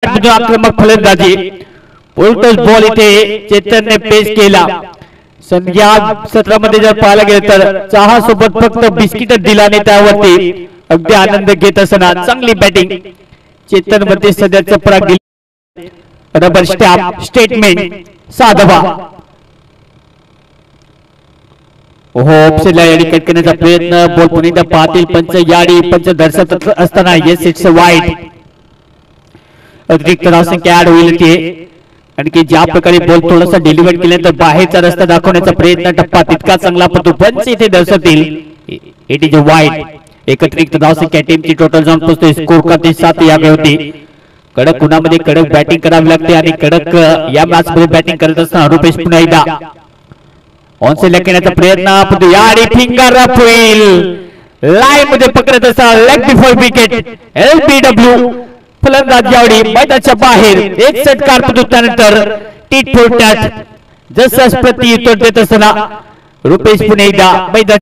आक्रमक फलंदाजी उलटच बॉल इथे चेतनने पेश केला. या सत्रामध्ये जर पाहायला गेलं तर चहा सोबत फक्त बिस्किट दिला आणि त्यावरती अगदी आनंद घेत असताना चांगली बॅटिंग चेतन मध्ये सध्याचं पराग दिले. रबर स्टॅम्प स्टेटमेंट 6 धावा. ऑफसाइडला याडी कट करण्याचा प्रयत्न. बॉल पुन्हा पाहतील पंच. याडी पंच दर्शक असताना येस इट्स वाईड. अतिरिक्त धावसंख्या ऍड होईल ते. आणखी ज्या प्रकारे बॉल थोडासा डिलिव्हर केल्यानंतर बाहेरचा रस्ता दाखवण्याचा प्रयत्न टप्पा तितका चांगला परंतु पंच इथे दर्शवतील इट इज वाईड. एकत्रित धावसंख्या टीमची टोटल जाऊन पोहोचते स्कोर करते 7 यावे होती. कडक कुणामध्ये कडक बॅटिंग करावी लागते आणि कडक या मॅच मध्ये बॅटिंग करत असताना रुपेश पुन्हा एकदा ऑनसाइड खेळण्याचा प्रयत्न. याडी फिंगर अप होईल. लाईन मध्ये पकडत असताना लेग बिफोर विकेट. एलबीडब्ल्यू फलंदाज याडी मैदानाच्या बाहेर. एक षटकार पडतो त्यानंतर टीट फॉर टॅट जसं प्रति उत्तर देत असताना रुपेश पुन्हा एकदा मैदान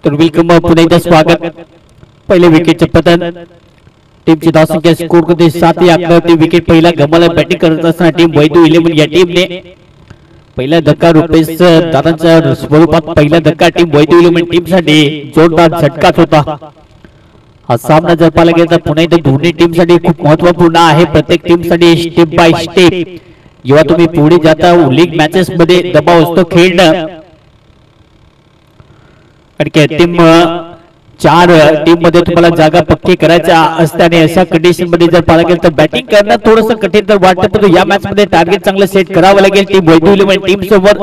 तर वेलकम पुन्हा एकदा स्वागत. पहिले विकेटचे पतन. टीमची धावसंख्या स्कोर करते 7 या आकड्यावरती. विकेट पहिला गमाला बॅटिंग करत असताना टीम वैदू 11 या टीमने पहिला धक्का रुपेश दादांच्या स्वरूपात पहिला धक्का टीम वैदू 11 टीम साठी जोरदार झटकाच होता. हा सामना जर पाहायला गेला तर पुन्हा एकदा दोन्ही टीम साठी खूप महत्वपूर्ण आहे. प्रत्येक टीम साठी स्टेप बाय स्टेप जेव्हा तुम्ही पुढे जाता लीग मॅचेस मध्ये दबाव असतो खेळणं. टीम 4 टीम मध्ये तुम्हाला जागा पक्की करायच्या असल्याने अशा कंडिशन मध्ये जर पाहायला गेलं तर बॅटिंग करणं थोडंसं कठीण तर वाटतं. परंतु या मॅच मध्ये टार्गेट चांगलं सेट करावं लागेल टीम वैदू 11 टीम सोबत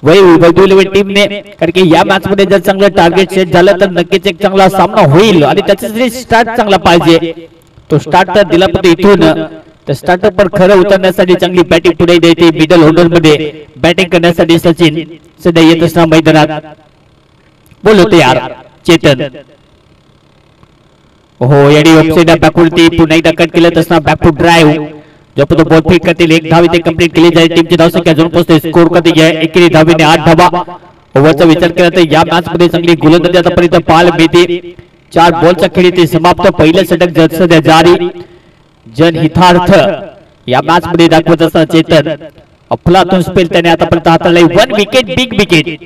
वैदू 11 टीमने. कारण की या मॅच मध्ये जर चांगलं टार्गेट सेट झालं तर नक्कीच एक चांगला सामना होईल आणि त्याच्यासाठी स्टार्ट चांगला पाहिजे. तो स्टार्ट तर दिला पण इथून तर स्टार्टअप पर खरं उतरण्यासाठी चांगली बॅटिंग पुढे देते. मिडल ऑर्डर मध्ये बॅटिंग करण्यासाठी सचिन सध्या येत असताना मैदानात. बोलतो यार चेतन. हो याडी ऑफसाइड बॅकवरती पुन्हा एकदा कट केलं असताना बॅकफूट ड्राइव्ह जो तो बॉल फेक करतील. 1 धाव इथे कंप्लीट केली जाईल. टीमची धावसंख्या जाऊन पोहोचते स्कोर करते 1 धावीने 8 धावा. ओव्हरचा विचार केला तर या मॅच मध्ये चांगली गोलंदाजी आतापर्यंत पाहायला मिळते. 4 बॉलचा खेळ इथे समाप्त. पहिलं षटक सध्या जारी. जनहितार्थ या मॅच मध्ये दाखवत असताना चेतन अफलातून स्पेल त्याने आतापर्यंत हाताळला. 1 wicket big wicket.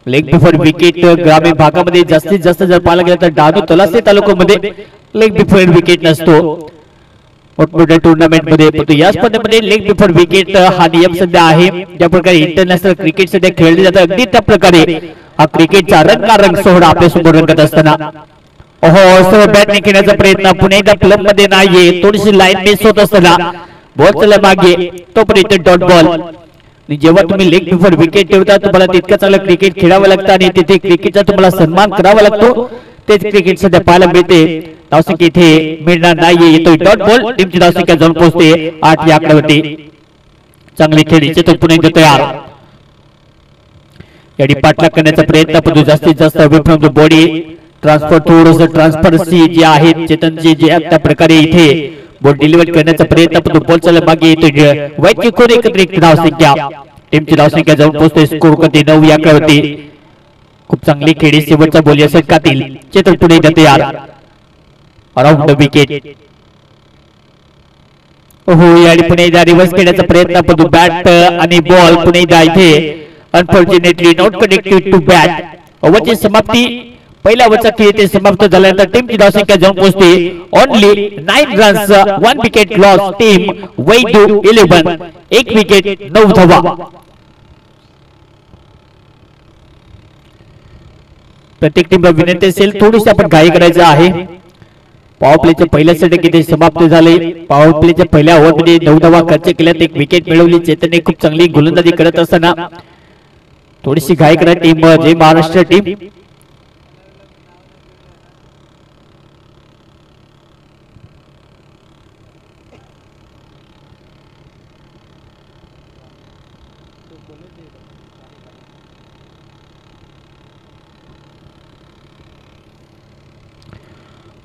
Leg before wicket ग्रामीण भागामध्ये जास्तीत जास्त जर पाहायला गेलं तर डहाणू तलासरी तालुक्यामध्ये लेग बिफोर विकेट नसतो मोठमोठ्या टुर्नामेंट मध्ये. परंतु या स्पर्धेमध्ये लेग बिफोर विकेट हा नियम सध्या आहे. ज्या प्रकारे इंटरनॅशनल क्रिकेट सध्या खेळले जातं अगदी त्या प्रकारे हा क्रिकेटचा रंगारंग सोहळा आपल्यासमोर रंगत असताना सर्व बॅटने खेळण्याचा प्रयत्न पुन्हा एकदा क्लब मध्ये नाहीये. थोडीशी लाईन मिस होत असताना बॉल चला मागे तोपर्यंत डॉट बॉल. जेव्हा तुम्ही लेग बिफोर विकेट ठेवता तुम्हाला तितकं चांगलं क्रिकेट खेळावं लागतं आणि तिथे क्रिकेटचा तुम्हाला सन्मान करावा लागतो. तेच क्रिकेट सध्या पाहायला मिळते. धावसंख्या इथे मिळणार नाहीये. येतोय डॉट बॉल. टीमची धावसंख्या जाऊन पोहोचते 8 या आकड्यावरती. चांगली खेळीचे तो पुन्हा एकदा तयार. याडी पाठलाग करण्याचा प्रयत्न पण जास्तीत जास्त away from the body transfer थोडंसं ट्रान्सफरन्सी जी आहे चेतनची जे त्या प्रकारे इथे बॉल डिलिव्हर करण्याचा प्रयत्न पण बॉल चालला मागे येतोय. वैयक्तिक एकत्रित धावसंख्या टीमची धावसंख्या जाऊन पोहोचते स्कोर करते 9 या आकड्यावरती. खूप चांगली खेळी शेवटच्या बॉल या षटकातील. चेतन पुढे जाते यार अराउंड द विकेट. हो याडी पुणे रिव्हर्स खेळण्याचा प्रयत्न पण बॅट आणि बॉल पुणे इथे unfortunately not connected to bat. ओव्हरची समाप्ती पहिल्या ओव्हरचा खेळ ते समाप्त झाल्यानंतर टीमची धावसंख्या जाऊन पोहोचते only 9 runs, 1 wicket loss. Team वैदू 11, 1 विकेट 9 धावा. प्रत्येक टीमला विनंती असेल थोडीशी आपण घाई करायचं आहे. पॉवर प्लेचे पहिल्या षटक इथे समाप्त झाले. पॉवर प्लेच्या पहिल्या ओव्हरमध्ये 9 धावा खर्च केल्यात, 1 विकेट मिळवली. चेतनने खूप चांगली गोलंदाजी करत असताना थोडीशी घाई करत टीम जय महाराष्ट्र टीम.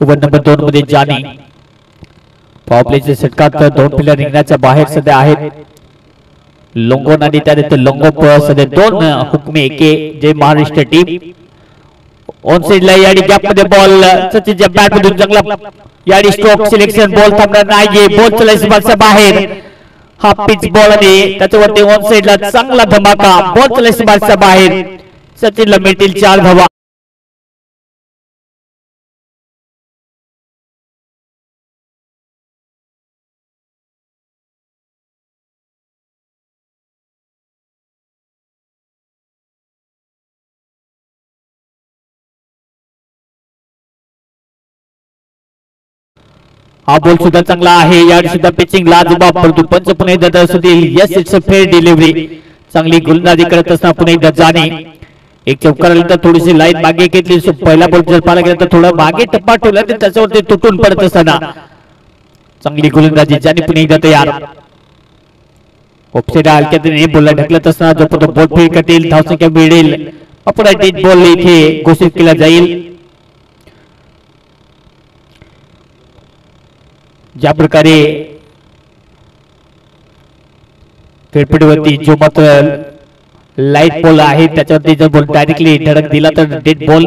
ओव्हर नंबर 2 मध्ये जानी. पॉवर प्लेच्या षटकात 2 प्लेयर रिंगणाच्या बाहेर सध्या आहेत. लोंगोन आणि त्यानंतर लोंगोप सध्या 2 हुकमे एके जय महाराष्ट्र टीम. ऑन साइडला याडी गॅप मध्ये बॉल सचिनच्या बॅट मधून चांगला याडी स्ट्रोक सिलेक्शन. बॉल थांबणार नाहीये. बॉल चलायचा बाहेर. हा पिच बॉल आणि त्याच्यावरती ऑन साइडला चांगला धमाका. बॉल चलायचा बाहेर. सचिनला मिळतील 4 धावा. हा बॉल सुद्धा चांगला आहे. याडी सुद्धा पिचिंग लाजवाब. परंतु पंच पुन्हा एकदा दर्शवतील yes it's a fair delivery. चांगली गोलंदाजी करत असताना पुन्हा एकदा जाने. एक चौकार आल्यानंतर थोडीशी लाईन मागे घेतली. पहिला बॉल जर पाहिला गेला तर थोडा मागे टप्पा ठेवला तर त्याच्यावरती तुटून पडत असताना चांगली गोलंदाजी. जाने पुन्हा एकदा तयार. ऑफसाईड हलक्याने बॉलला ढकलत असताना जोपर्यंत बॉल फेक करतील धावसंख्या मिळेल. अपराजित बॉल इथे घोषित केला जाईल. ज्या प्रकारे फेरफटकीवरती जो मात्र लाईट बॉल आहे त्याच्यावरती जर बॉल डायरेक्टली धडक दिला तर डेड बॉल.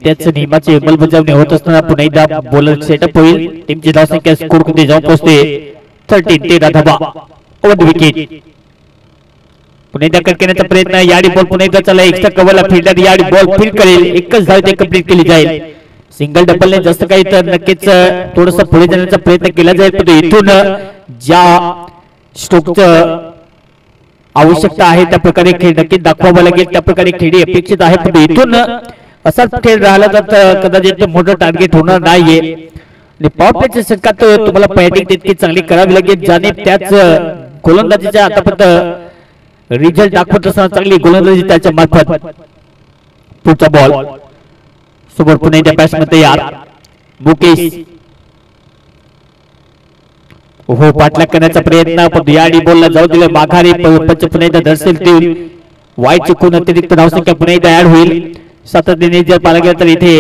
त्याच नियमाची अंमलबजावणी होत असताना पुन्हा एकदा बॉलर सेटअप होईल. टीमची धावसंख्या स्कोर मध्ये जाऊन पोहोचते 13 धावा. 1 विकेट. पुन्हा एकदा कट करण्याचा प्रयत्न. याडी बॉल पुन्हा एकदा चला. एक्स्ट्रा कव्हरला फिल्डर याडी बॉल फील्ड करेल. एकच धाव ते कंप्लीट केली जाईल. सिंगल डबलने जास्त काही तर नक्कीच थोडस पुढे जाण्याचा प्रयत्न केला जाईल. पण इथून ज्या स्ट्रोकचं आवश्यकता आहे त्या प्रकारे खेळ नक्कीच दाखवावा लागेल. त्या प्रकारे खेळी अपेक्षित आहे. पण इथून असाच खेळ राहिला तर कदाचित मोठं टार्गेट होणार नाहीये. पॉवर प्लेच्या षटकात तुम्हाला बॅटिंग तितकी चांगली करावी लागेल. जाने त्याच गोलंदाजीच्या आतापर्यंत रिझल्ट दाखवत असताना चांगली गोलंदाजी त्याच्या मार्फत. पुढचा बॉल समोर पुन्हा एकदा बॅट्समन तयार. मुकेश हो पाठलाग करण्याचा प्रयत्न पण याडी बॉलला जाऊ दिले माघारी. पंच पुन्हा एकदा दर्शवतील. वाईट चुकून अतिरिक्त धावसंख्या पुन्हा एकदा ऍड होईल. सातत्याने जर पाहिला गेला तर इथे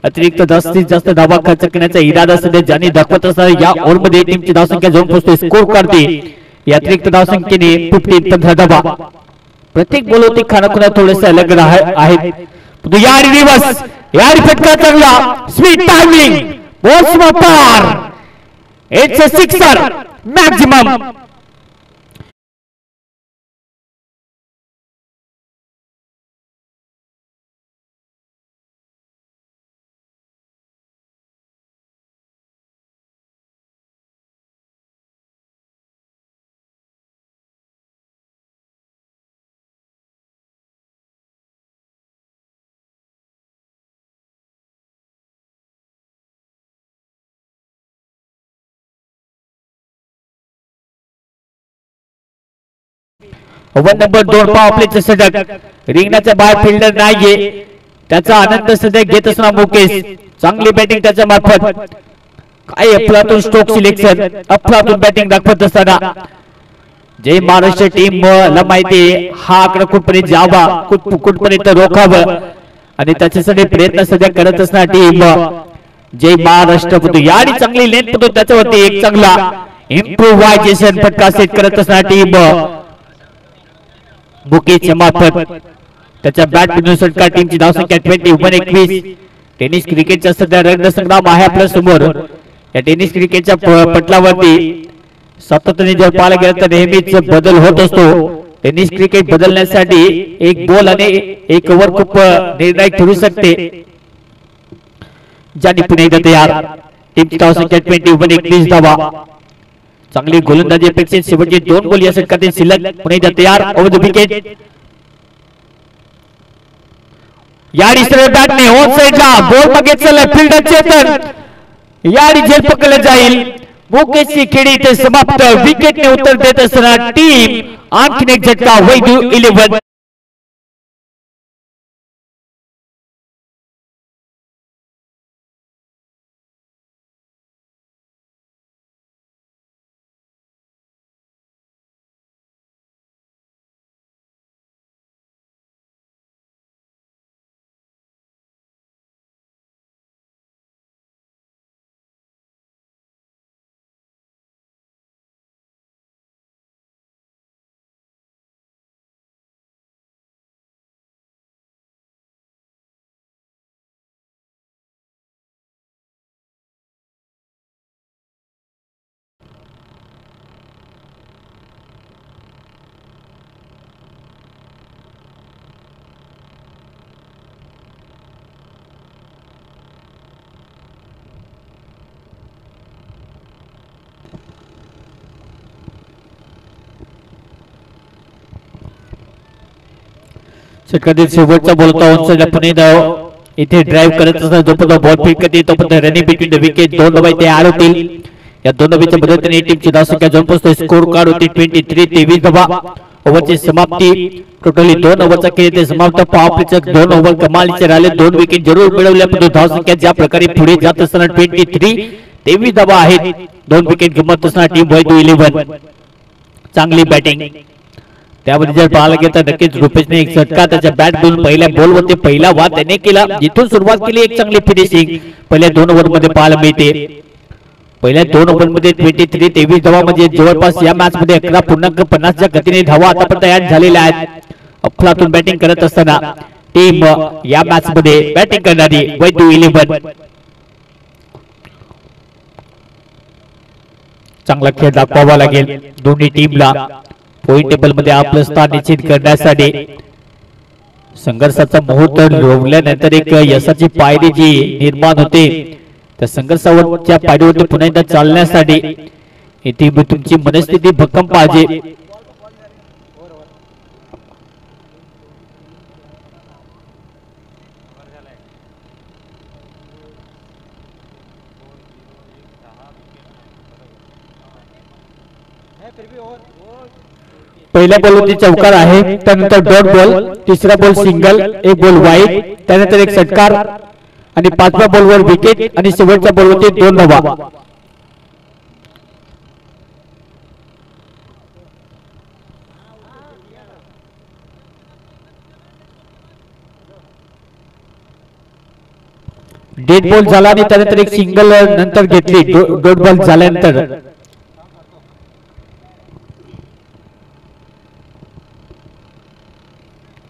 अतिरिक्त जास्तीत जास्त धावा खर्च करण्याचा इरादा सध्या ज्यांनी दाखवत असताना या ओव्हरमध्ये टीमची धावसंख्या जाऊन पोहोचते. स्कोर करते या अतिरिक्त धावसंख्येने 15 धावा. प्रत्येक बॉलवरती खानाखुणा थोडेसे अलग आहेत. याडी रिवर्स. याडी फटका चांगला. Sweet timing. बॉल पार. It's a sixer maximum. Over number 2 power प्लेचे षटक. रिंगणाच्या बाहेर फिल्डर नाहीये. त्याचा आनंद सध्या घेत असताना मुकेश. चांगली बॅटिंग त्याच्या मार्फत. काय अफलातून स्ट्रोक सिलेक्शन. अफलातून बॅटिंग दाखवत असताना जय महाराष्ट्र टीम ला माहिती हा आकडा कुठपर्यंत जावा कुठपर्यंत रोखावं आणि त्याच्यासाठी प्रयत्न सध्या करत असणार टीम जय महाराष्ट्र. याडी चांगली लेंथ पडतो त्याच्यावरती एक चांगला इम्प्रोव्हायझेशन फटका सेट करत असणार टीम मुकेशच्या मार्फत. त्याच्या बॅट मधून षटकार. टीमची धावसंख्या 21. टेनिस क्रिकेटचा सध्या रणसंग्राम आहे आपल्या समोर. या टेनिस क्रिकेटच्या पटलावरती सातत्याने जर पाहायला गेलं तर नेहमीच बदल होत असतो. टेनिस क्रिकेट बदलण्यासाठी एक बॉल आणि एक ओव्हर खूप निर्णायक ठरू शकते. ज्यांनी पुणे एकदा तयार. टीमची धावसंख्या 21 21 धावा. चांगली गोलंदाजी अपेक्षित. शेवटचे 2 बॉल या षटकातील शिल्लक. पुणे एकदा तयार. Over the wicket. याडी सरळ बॅटने ऑन साइडला बॉल मागे चला. फिल्डर चेतन याडी झेल पकडला जाईल. मुकेशची खेळी इथे समाप्त. विकेटने उत्तर देत असताना टीम आणखीन एक झटका. वैदू 11. षटकातील शेवटचा बॉल होता. पुणे धाव इथे ड्राइव्ह करत असताना जोपर्यंत बॉल फेक करते तोपर्यंत रनिंग बिटवीन द विकेट 2 धावा तयार होतील. या 2 धावेच्या मदतीने टीमची धावसंख्या जाऊन पोहोचते. स्कोर कार्ड होती 23 23 धावा. ओव्हरची समाप्ती. टोटली 2 ओव्हरचा खेळ ते समाप्त. पॉवर प्लेचे 2 ओव्हर कमालीचे राहिले. 2 विकेट जरूर मिळवल्या परंतु धावसंख्या ज्या प्रकारे पुढे जात असताना 23 23 धावा आहेत. 2 विकेट गमत असताना टीम वैदू 11. चांगली बॅटिंग. त्यामध्ये जर पाहायला गेलं तर नक्कीच रुपेशने एक झटका त्याच्या बॅट घेऊन पहिल्या बॉलवरती पहिला वाद त्याने केला. जिथून सुरुवात केली एक चांगली फिनिशिंग पहिल्या 2 ओव्हर मध्ये पाहायला मिळते. पहिल्या 2 ओव्हर मध्ये 23 23 धावा म्हणजे जवळपास या मॅच मध्ये 11.50 च्या गतीने धावा आतापर्यंत ऍड झालेल्या आहेत. अफलातून बॅटिंग करत असताना टीम या मॅच मध्ये बॅटिंग करणारी वैदू 11. चांगला खेळ दाखवावा लागेल दोन्ही टीमला. पॉइंट टेबल मध्ये आपलं स्थान निश्चित करण्यासाठी संघर्षाचा मुहूर्त रोवल्यानंतर एक यशाची पायरी जी निर्माण होते त्या संघर्षावरच्या पायरीवरती पुन्हा एकदा चालण्यासाठी इथे तुमची मनस्थिती भक्कम पाहिजे. पहिल्या बॉलवरती चौकार आहे. त्यानंतर डॉट बॉल. तिसरा बॉल सिंगल. एक बॉल वाईड. त्यानंतर एक षटकार आणि 5व्या बॉलवर विकेट आणि शेवटच्या बॉलवरती 2 धावा. डेड बॉल झाला आणि त्यानंतर एक सिंगल नंतर घेतली. डॉट बॉल झाल्यानंतर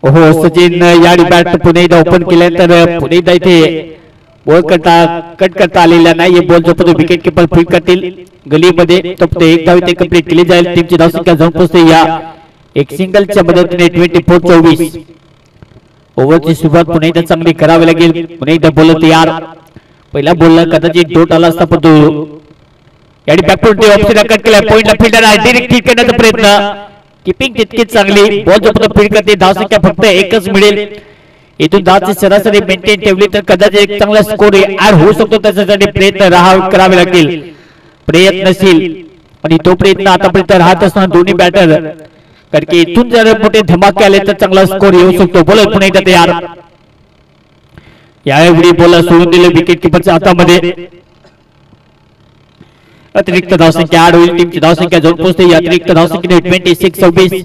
हो सचिन याडी बॅट पुणे ओपन केल्यानंतर पुणे इथे बॉल कट करता आलेला नाही. बॉल जो विकेट किपर फील्ड करतील गलीमध्ये तो एक धाव इथे कंप्लीट केली जाईल. टीमची धावसंख्या जाऊन पोहोचते या एक सिंगलच्या मदतीने 24-24. ओव्हरची सुरुवात पुणे इथे चांगली करावी लागेल. पुणे इथे बॉल तयार. पहिल्या बॉलला कदाचित डोट आला असता पण याडी बॅकफुट ऑप्शन कट केला. पॉइंटला फिल्डर आहे. डायरेक्ट हिट करण्याचा प्रयत्न. कीपिंग तितकीच चांगली. बॉल जो फील्ड करते धावसंख्या फक्त एकच मिळेल. इथून 10ची सरासरी मेंटेन ठेवली तर कदाचित एक चांगला स्कोर ऍड होऊ शकतो. त्याच्यासाठी प्रयत्न करावे लागतील. प्रयत्नशील आणि तो प्रयत्न आतापर्यंत राहत असताना दोन्ही बॅटर कारण की इथून जर मोठे धमाके आले तर चांगला स्कोर येऊ शकतो. बॉलर पुन्हा एकदा तयार. यावेळी बॉलर सोडून दिले विकेट किपरच्या हातामध्ये. अतिरिक्त धावसंख्या ऍड होईल. टीमची धावसंख्या जाऊन पोहोचते. या अतिरिक्त धावसंख्येने 26-26.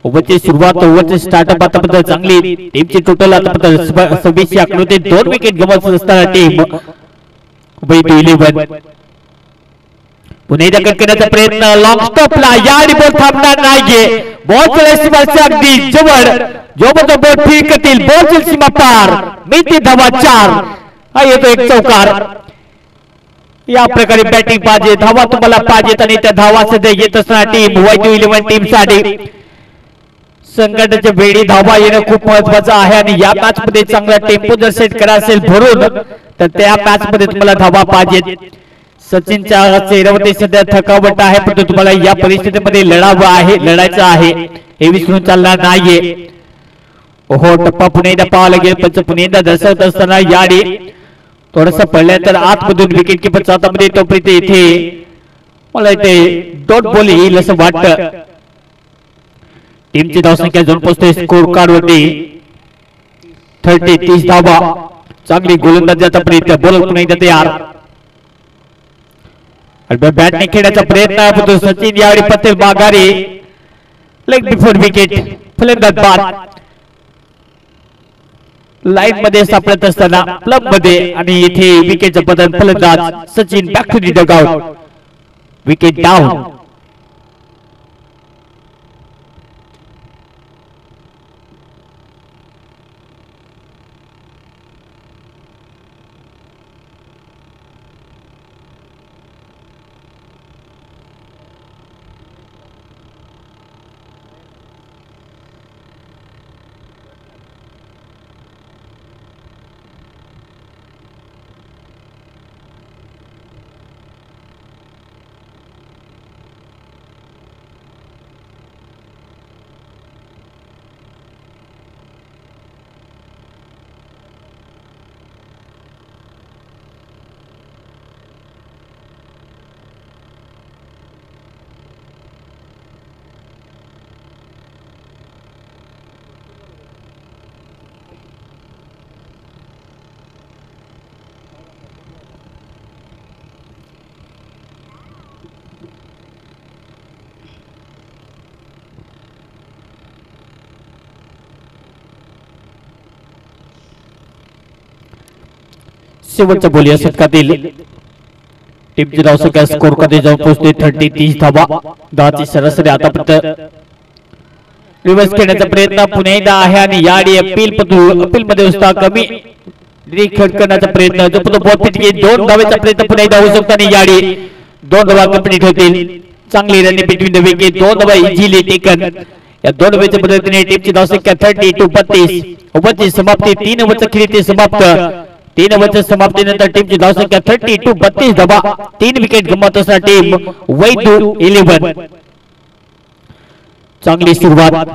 ओव्हरची सुरुवात ओव्हरचे स्टार्टअप आतापर्यंत चांगली. टीमची टोटल आतापर्यंत 26 आकड्यात 2 विकेट गमवत असताना टीम वैदू 11. पुणे एकदा कट करण्याचा प्रयत्न. लॉंग स्टॉपला याडी बॉल थांबणार नाहीये. बॉलच्या सीमाच्या अगदी जवळ जो बॉल फील्ड करतील. बॉलची सीमा पार. मिती धावा 4. हा येतो एक चौकार. या प्रकारे बॅटिंग पाहिजे. धावा तुम्हाला पाहिजेत आणि त्या धावा सध्या येत असताना टीम वैदू 11 टीम साठी संकटाच्या वेळी धावा येणं खूप महत्वाचं आहे आणि या मॅच मध्ये चांगला टेम्पो जर सेट करा असेल भरून तर त्या मॅच मध्ये तुम्हाला धावा पाहिजेत. सचिनच्या चेहऱ्यावरती सध्या थकावट आहे परंतु तुम्हाला या परिस्थितीमध्ये लढायचं आहे हे विसरून चालणार नाहीये. ओहो टप्पा पुन्हा एकदा पाहावं लागेल पंच पुन्हा एकदा दर्शवत असताना याडी थोडस पडल्यानंतर आतमधून विकेट किपर हातामध्ये तोपर्यंत इथे मला इथे डॉट बॉल येईल असं वाटतं. टीमची धावसंख्या जाऊन पोहोचते स्कोर कार्ड वरती 30 धावा. चांगली गोलंदाजी आतापर्यंत बॉलर पुन्हा एकदा तयार बॅटने खेळण्याचा प्रयत्न होतो. सचिन यावेळी पटेल माघारी लेग बिफोर विकेट फलंदाज बाद लाईन मध्ये सापडत असताना क्लब मध्ये आणि इथे विकेटचं पतन फलंदाज Sachin back to the dugout wicket down. शेवटच्या बोली या षटकातील टीमची धावसंख्या स्कोर मध्ये जाऊन पोहोचते 30 धावा. 10ची सरासरी आतापर्यंत रिव्हर्स खेळण्याचा प्रयत्न पुन्हा एकदा आहे आणि याडी अपील मध्ये असता कमी करण्याचा प्रयत्न जो पुन्हा बॉल फिट घेईल 2 धावेचा प्रयत्न पुन्हा एकदा होऊ शकतो आणि याडी 2 धावा कंप्लीट होतील. चांगली रन बिटवीन द विकेट 2 धावा इझिली टेकन. या 2 धावेच्या पद्धतीने टीमची धावसंख्या 32 ओव्हरची समाप्ती 3 ओव्हरचा खेळ ते समाप्त. 3 ओव्हरच्या समाप्तीनंतर टीमची धावसंख्या 32 धावा. 3 विकेट गमावत असणारी टीम वैदू 11. चांगली सुरुवात.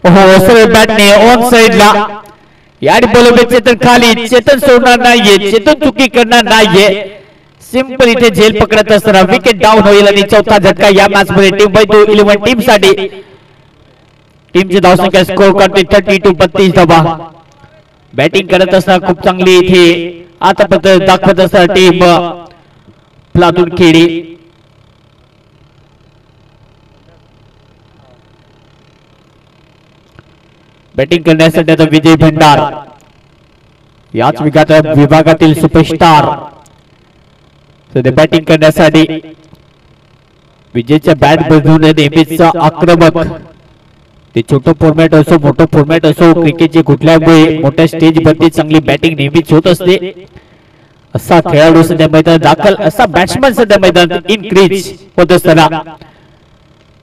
ओहो सरळ बॅटने ऑन साइडला याडी बॉलर चेतन खाली. चेतन सोडणार नाहीये, चेतन चुकी करणार नाहीये. सिंपल इथे झेल पकडत असताना विकेट डाऊन होईल आणि चौथा झटका या मॅच मध्ये टीम वैदू 11 टीम साठी. टीमची धावसंख्या स्कोर करते 32 धावा. बॅटिंग करत असताना खूप चांगली इथे आतापर्यंत दाखवत असताना टीम प्लाटून खेळी. बॅटिंग करण्यासाठी आता विजय भंडार याच विभागातील सुपरस्टार सध्या बॅटिंग करण्यासाठी. विजयच्या बॅट बदलून नेहमीच आक्रमक ते छोटं फॉर्मॅट असो मोठं फॉर्मॅट असो क्रिकेटचे कुठल्याही मोठ्या स्टेज वरती चांगली बॅटिंग नेहमीच होत असते. असा खेळाडू सध्या मैदानात दाखल, असा बॅट्समन सध्या मैदानात इनक्रीज होत असताना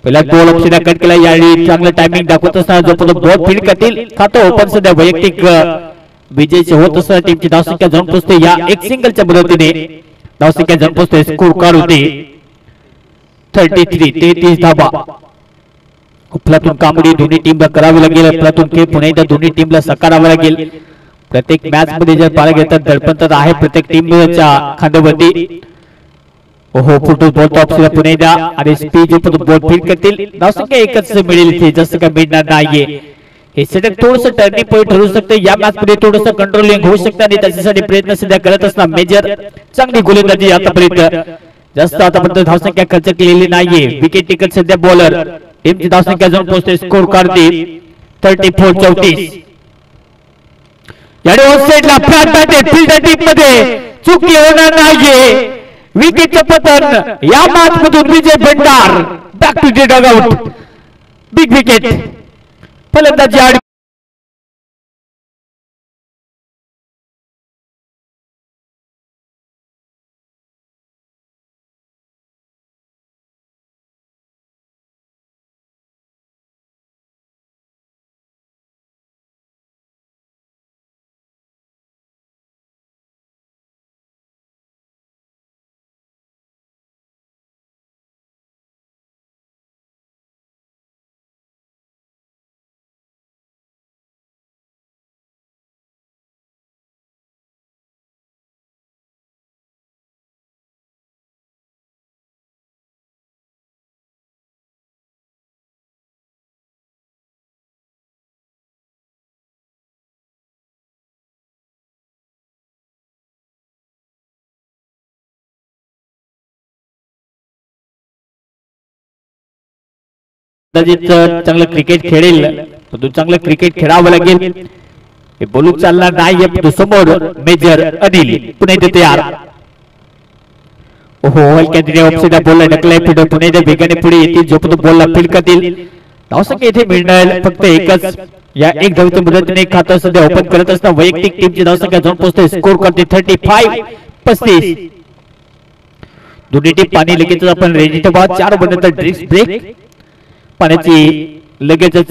पहिला बॉल ऑप्शन कट केला. यावेळी चांगलं टायमिंग दाखवत असताना जो बॉल फील्ड करतील खातो पण सध्या वैयक्तिक विजयचे होत असताना टीमची धावसंख्या जाऊन पोहोचते या एक सिंगलच्या मदतीने. धावसंख्या जाऊन पोहोचते स्कोर कार्ड होते 33 धावा. प्लाटून कामगिरी दोन्ही टीमला करावी लागेल. प्लाटून खेळ पुन्हा एकदा दोन्ही टीमला साकारावा लागेल. प्रत्येक मॅच मध्ये जर पाहायला घेतात दडपण तर आहे प्रत्येक टीमच्या खांद्यावरती. ओहो फुटबॉल बॉल ऑप्शन पुन्हा एकदा आणि स्पीड बॉल फील्ड करतील. धावसंख्या एकच मिळेल इथे, जास्त काय मिळणार नाहीये. हे सेटअप थोडंसं टर्निंग पॉइंट ठरू शकतं. या मॅच मध्ये थोडंसं कंट्रोलिंग होऊ शकतं आणि त्याच्यासाठी प्रयत्न सध्या करत असणार मेजर. चांगली गोलंदाजी आतापर्यंत, जास्त आतापर्यंत धावसंख्या खर्च केलेली नाहीये. विकेट टिकट सध्या बॉलर. टीमची धावसंख्या जाऊन पोहोचते स्कोर कार्ड 34-34. याने ऑफसाइडला फ्लॅट बॅटेड फील्डर टीम मध्ये चुकी होणार नाहीये. विकेटचं पतन या मॅच मधून Vijay Bhandar back to the dugout. Big wicket फलंदाजी आड चांगलं क्रिकेट खेळेल, परंतु चांगलं क्रिकेट खेळावं लागेल. हे बोलू चालणार नाही. परंतु समोर मेजर अनिल पुणे येथे तयार. ओहो हलक्या ऑफसाइड बॉलला ढकलाय पुढे पुणे वेगाने पुढे येतील. जो पण बॉलला फील्ड करतील धावसंख्या येथे मिळणार फक्त एकच. या एक धावच्या मुदतीने खातं सध्या ओपन करत असताना वैयक्तिक टीमची धावसंख्या जाऊन पोहोचते. स्कोर करते 35-35. दोन्ही टीम पाणी लगेच आपण रेडी ठेवा. 4 ओव्हरनंतर ड्रिंक्स ब्रेक. पाण्याची लगेचच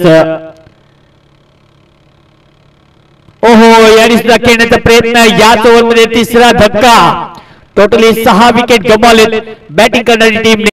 ओहो याने सुद्धा खेळण्याचा प्रयत्न. याच ओव्हरमध्ये तिसरा धक्का. टोटली 6 विकेट गमावले बॅटिंग करणारी टीम.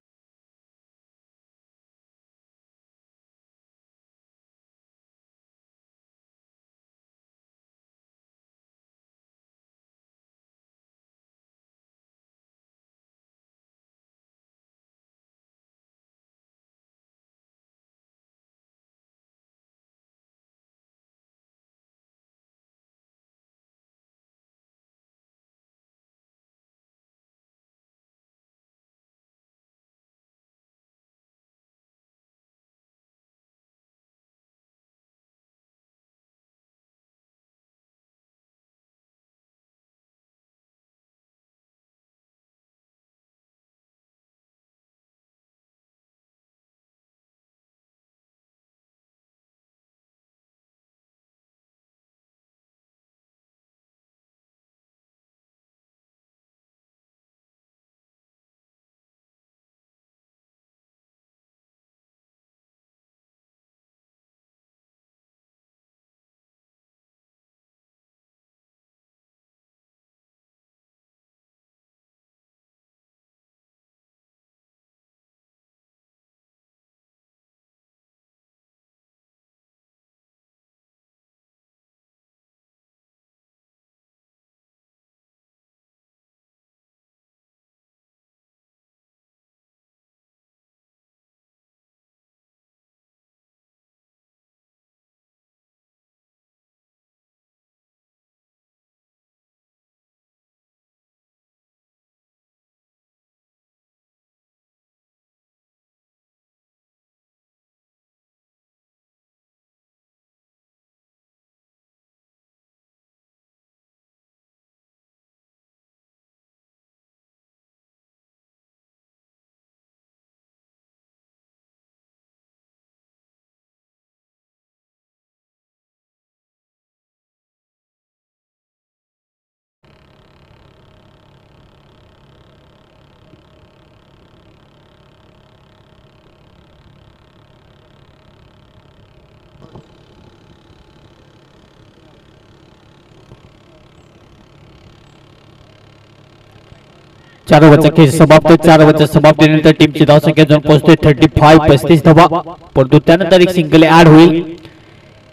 चार ओव्हरचा खेळ समाप्त. 4 ओव्हरच्या समाप्तीनंतर टीमची धावसंख्या जाऊन पोहोचते 35-35 धावा. परंतु त्यानंतर एक सिंगल ऍड होईल.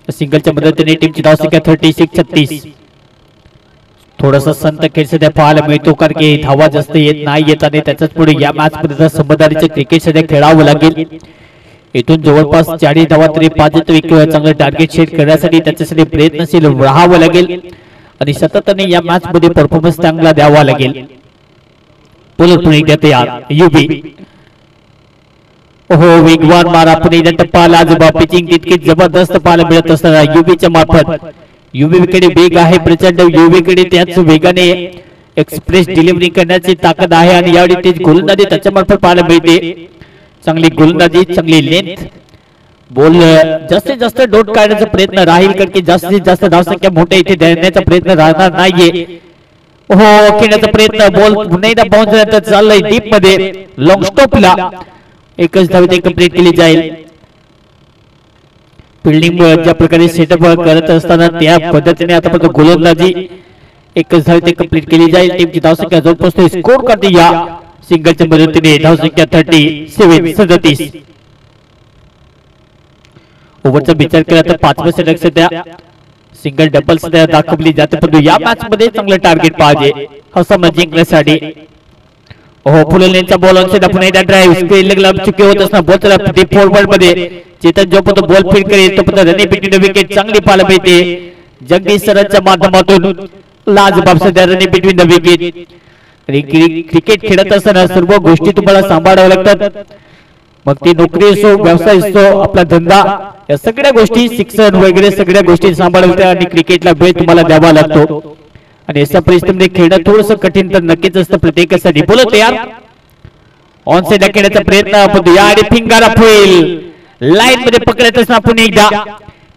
सिंगलच्या मदतीने टीमची धावसंख्या 36-36. थोडासा संत खेळ सध्या पाहायला मिळतो कारण की धावा जास्त येत नाही आणि त्याच्याच पुढे या मॅच मध्ये समजदारीचे क्रिकेट सध्या खेळावं लागेल. इथून जवळपास 40 धावा तरी पाहिजे किंवा चांगलं टार्गेट सेट करण्यासाठी त्याच्यासाठी प्रयत्नशील राहावं लागेल आणि सततने या मॅच मध्ये परफॉर्मन्स चांगला द्यावा लागेल. पुन्हा तयार युबी. ओहो वेगवान मारा पुणे टप्पा लाजबा पिचिंग तितकी जबरदस्त पाहायला मिळत असताना युबीच्या मार्फत युवीकडे वेग आहे प्रचंड, युवीकडे त्याच वेगाने एक्सप्रेस डिलिव्हरी करण्याची ताकद आहे आणि यावेळी तेच गोलंदाजी त्याच्या मार्फत पाहायला मिळते. चांगली गोलंदाजी, चांगली लेंथ, बॉल जास्तीत जास्त डोट काढण्याचा प्रयत्न राहील कारण की जास्तीत जास्त धावसंख्या मोठ्या इथे देण्याचा प्रयत्न राहणार नाहीये. हो खेळण्याचा प्रयत्न, बॉल पुन्हा एकदा बाउन्स झाला तर चाललंय डीप मध्ये लॉंग स्टॉपला. एकच धाव इथे कंप्लीट केली जाईल. फिल्डिंग ज्या प्रकारे सेटअप करत असताना त्या पद्धतीने आतापर्यंत गोलंदाजी एकच धाव इथे कंप्लीट केली जाईल. टीमची धावसंख्या जवळ पोहोचते. स्कोर करते या सिंगलच्या मदतीने धावसंख्या 37. ओव्हरचा विचार केला तर 5 षटक सध्या सिंगल डबल सध्या दाखवली जाते, परंतु या मॅच मध्ये चांगलं टार्गेट पाहिजे हा सामना जिंकण्यासाठी. हो फुललेंचा बॉल ऑनसाइड, आपण एकदा ड्राइव्ह स्क्रीन लेगला चुकी होत असणार. बॉल चला डीप फॉरवर्ड मध्ये चेतन जोपर्यंत बॉल फील्ड करेल तोपर्यंत रनिंग बिटवीन द विकेट चांगली पाहायला मिळते. जगदीश सरांच्या माध्यमातून लाजबाब सध्या running between the wicket. Cricket खेळत असताना सर्व गोष्टी तुम्हाला सांभाळाव्या लागतात, मग ती नोकरी असो, व्यवसाय असो, आपला धंदा, या सगळ्या गोष्टी, शिक्षण वगैरे सगळ्या गोष्टी सांभाळाव्या आणि क्रिकेटला वेळ तुम्हाला द्यावा लागतो. आणि अशा परिस्थितीमध्ये खेळणं थोडंसं कठीण तर नक्कीच असतं प्रत्येकासाठी. बोलत यार ऑन साइडला खेळण्याचा प्रयत्न, पण या आणि फिंगर अप होईल. लाईन मध्ये पकडत असताना पुन्हा एकदा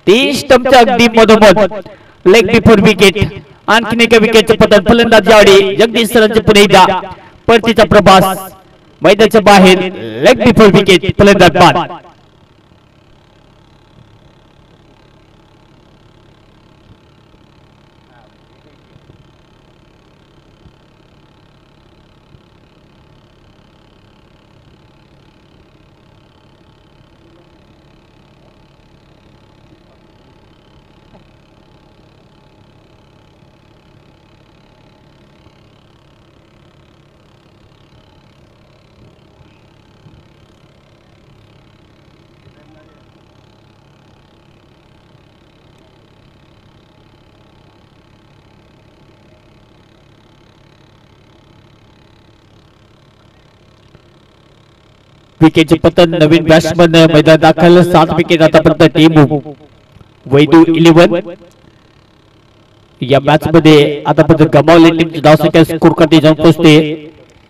3 स्टंपच्या अगदी मधोमध लेग बिफोर विकेट. आणखीन एका विकेटचं पतन. फलंदाज यावेळी जगदीश सरांचे पुन्हा एकदा परतीचा प्रभास मैदानाच्या बाहेर लेग बिफोर विकेट. फलंदाज बाद. विकेटचे पतन. नवीन बॅट्समन मैदान दाखल. 7 विकेट आतापर्यंत टीम वैदू 11 या मॅच मध्ये आतापर्यंत गमावले. टीमची धावसंख्या स्कोर करते जाऊन पोहोचते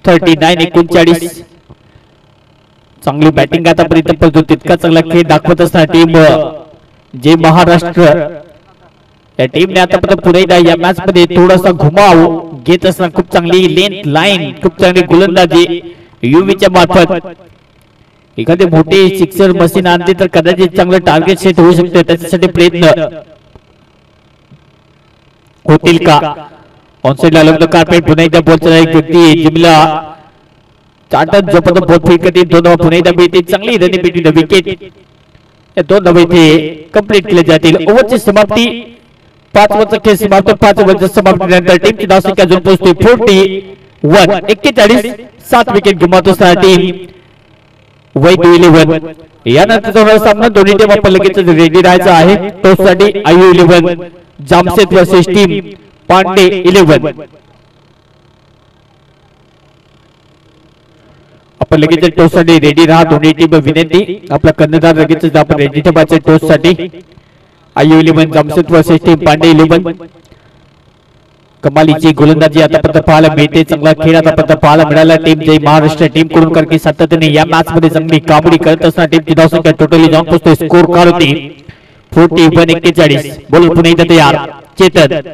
39-39. चांगली बॅटिंग आतापर्यंत, परंतु तितका चांगला खेळ दाखवत असताना टीम जे महाराष्ट्र या टीमने आतापर्यंत पुन्हा या मॅच मध्ये थोडासा घुमाव घेत असताना खूप चांगली लेंथ, लाईन, खूप चांगली गोलंदाजी युवीच्या मार्फत एखादी मोठी सिक्सर मशीन आणली तर कदाचित चांगलं टार्गेट सेट होऊ शकते. त्याच्यासाठी प्रयत्न होतील का? ऑनसाइड ला लग्न कार्पेट पुन्हा एकदा बॉलचा एक व्यक्ती जिमला चाटत जोपर्यंत बॉल फेक करते. 2 धावा पुन्हा एकदा मिळते. चांगली रनिंग बिटवीन द विकेट. या 2 धावा इथे कंप्लीट केले जातील. ओव्हरची समाप्ती 5 ओव्हरचा खेळ समाप्त. 5 ओव्हरच्या समाप्तीनंतर टीमची धावसंख्या अजून पोहोचते 41. 7 विकेट गमावत असताना टीम वैदू 11. यानंतर सामना दोन्ही टीम आपण लगेच रेडी राहायचं आहे. टॉससाठी आयु 11 जामशेद वर्सेस टीम पांडे 11. आपण लगेच टॉससाठी रेडी राहा. दोन्ही टीम विनंती, आपला कर्णधार लगेच आपण रेडी ठेवायचे टॉससाठी. आयु 11 जामशेद वर्सेस टीम पांडे 11. कमालीची गोलंदाजी आतापर्यंत पाहायला मिळते. चांगला खेळ आतापर्यंत पाहायला मिळाला टीम जय महाराष्ट्र टीम कडून, कारण की सातत्याने या मॅच मध्ये चांगली कामगिरी करत असताना टीमची धावसंख्या टोटली जाऊन पोहोचते. स्कोर कार होती 41-41. बोल पुन्हा एकदा तयार चेतन.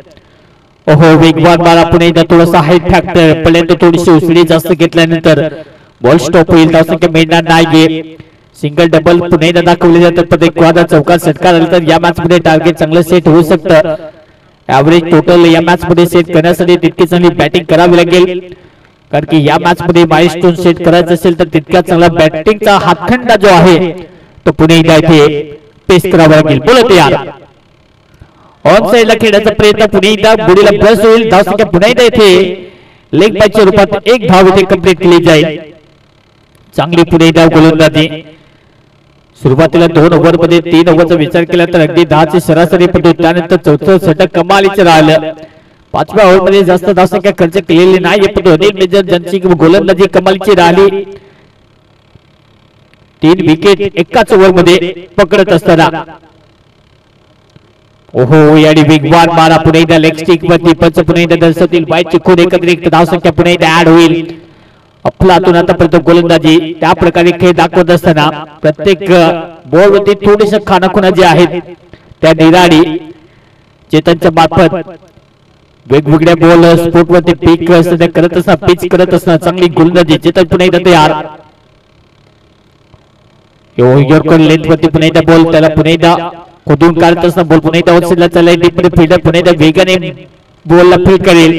ओहो वेगवान मारा पुन्हा एकदा थोडासा हाईट फॅक्टर, पहिल्यांदा थोडीशी उसळी जास्त घेतल्यानंतर बॉल स्टॉप होईल. धावसंख्या मिळणार नाहीये. सिंगल डबल पुन्हा एकदा दाखवले जातात, पण एक वादा चौकात षटकार आला तर या मॅच मध्ये टार्गेट चांगलं सेट होऊ शकतं. ऍव्हरेज टोटल या मॅच मध्ये सेट करण्यासाठी तितकी चांगली बॅटिंग करावी लागेल, कारण की या मॅच मध्ये माइलस्टोन सेट करायचं असेल तर तितका चांगला बॅटिंगचा हातखंडा जो आहे तो पुन्हा एकदा इथे पेश करावा लागेल. बोलत यार ऑन साइडला खेळण्याचा प्रयत्न पुन्हा एकदा बुडीला ब्रश होईल. धावसंख्या पुन्हा एकदा इथे लेग बायच्या रूपात 1 धाव इथे कंप्लीट केली जाईल. चांगली पुन्हा एकदा गोलंदाजी. सुरुवातीला 2 ओव्हर मध्ये 3 ओव्हरचा विचार केला तर अगदी 10ची सरासरी पडतो. त्यानंतर 4थं षटक कमालीचं राहिलं. 5व्या ओव्हर मध्ये जास्त धावसंख्या खर्च केलेली नाही, पण अनिल मेजर ज्यांची गोलंदाजी कमालीची राहिली. 3 विकेट एकाच ओव्हर मध्ये पकडत असताना ओहो याडी वेगवान मारा पुन्हा एकदा लेग स्टिक वरती पंच पुन्हा एकदा दर्शवतील बाईची खून एकत्रित धावसंख्या पुन्हा एकदा ऍड होईल. अफलातून आतापर्यंत गोलंदाजी त्या प्रकारे खेळ दाखवत असताना प्रत्येक बॉल वरती थोडेसे खानाखुणा जे आहेत त्या निराडी चेतनच्या मार्फत वेगवेगळ्या बॉल स्पोर्ट वरती पिक करत असताना पिच करत असताना चांगली गोलंदाजी. चेतन पुन्हा एकदा तयार यॉर्कर लेंथ वरती पुन्हा एकदा बॉल त्याला पुन्हा एकदा खोदून काढत असताना बॉल पुन्हा एकदा ऑफसाइडला चाललाय. डीप मध्ये फिल्डर पुन्हा एकदा वेगाने बॉलला फील्ड करेल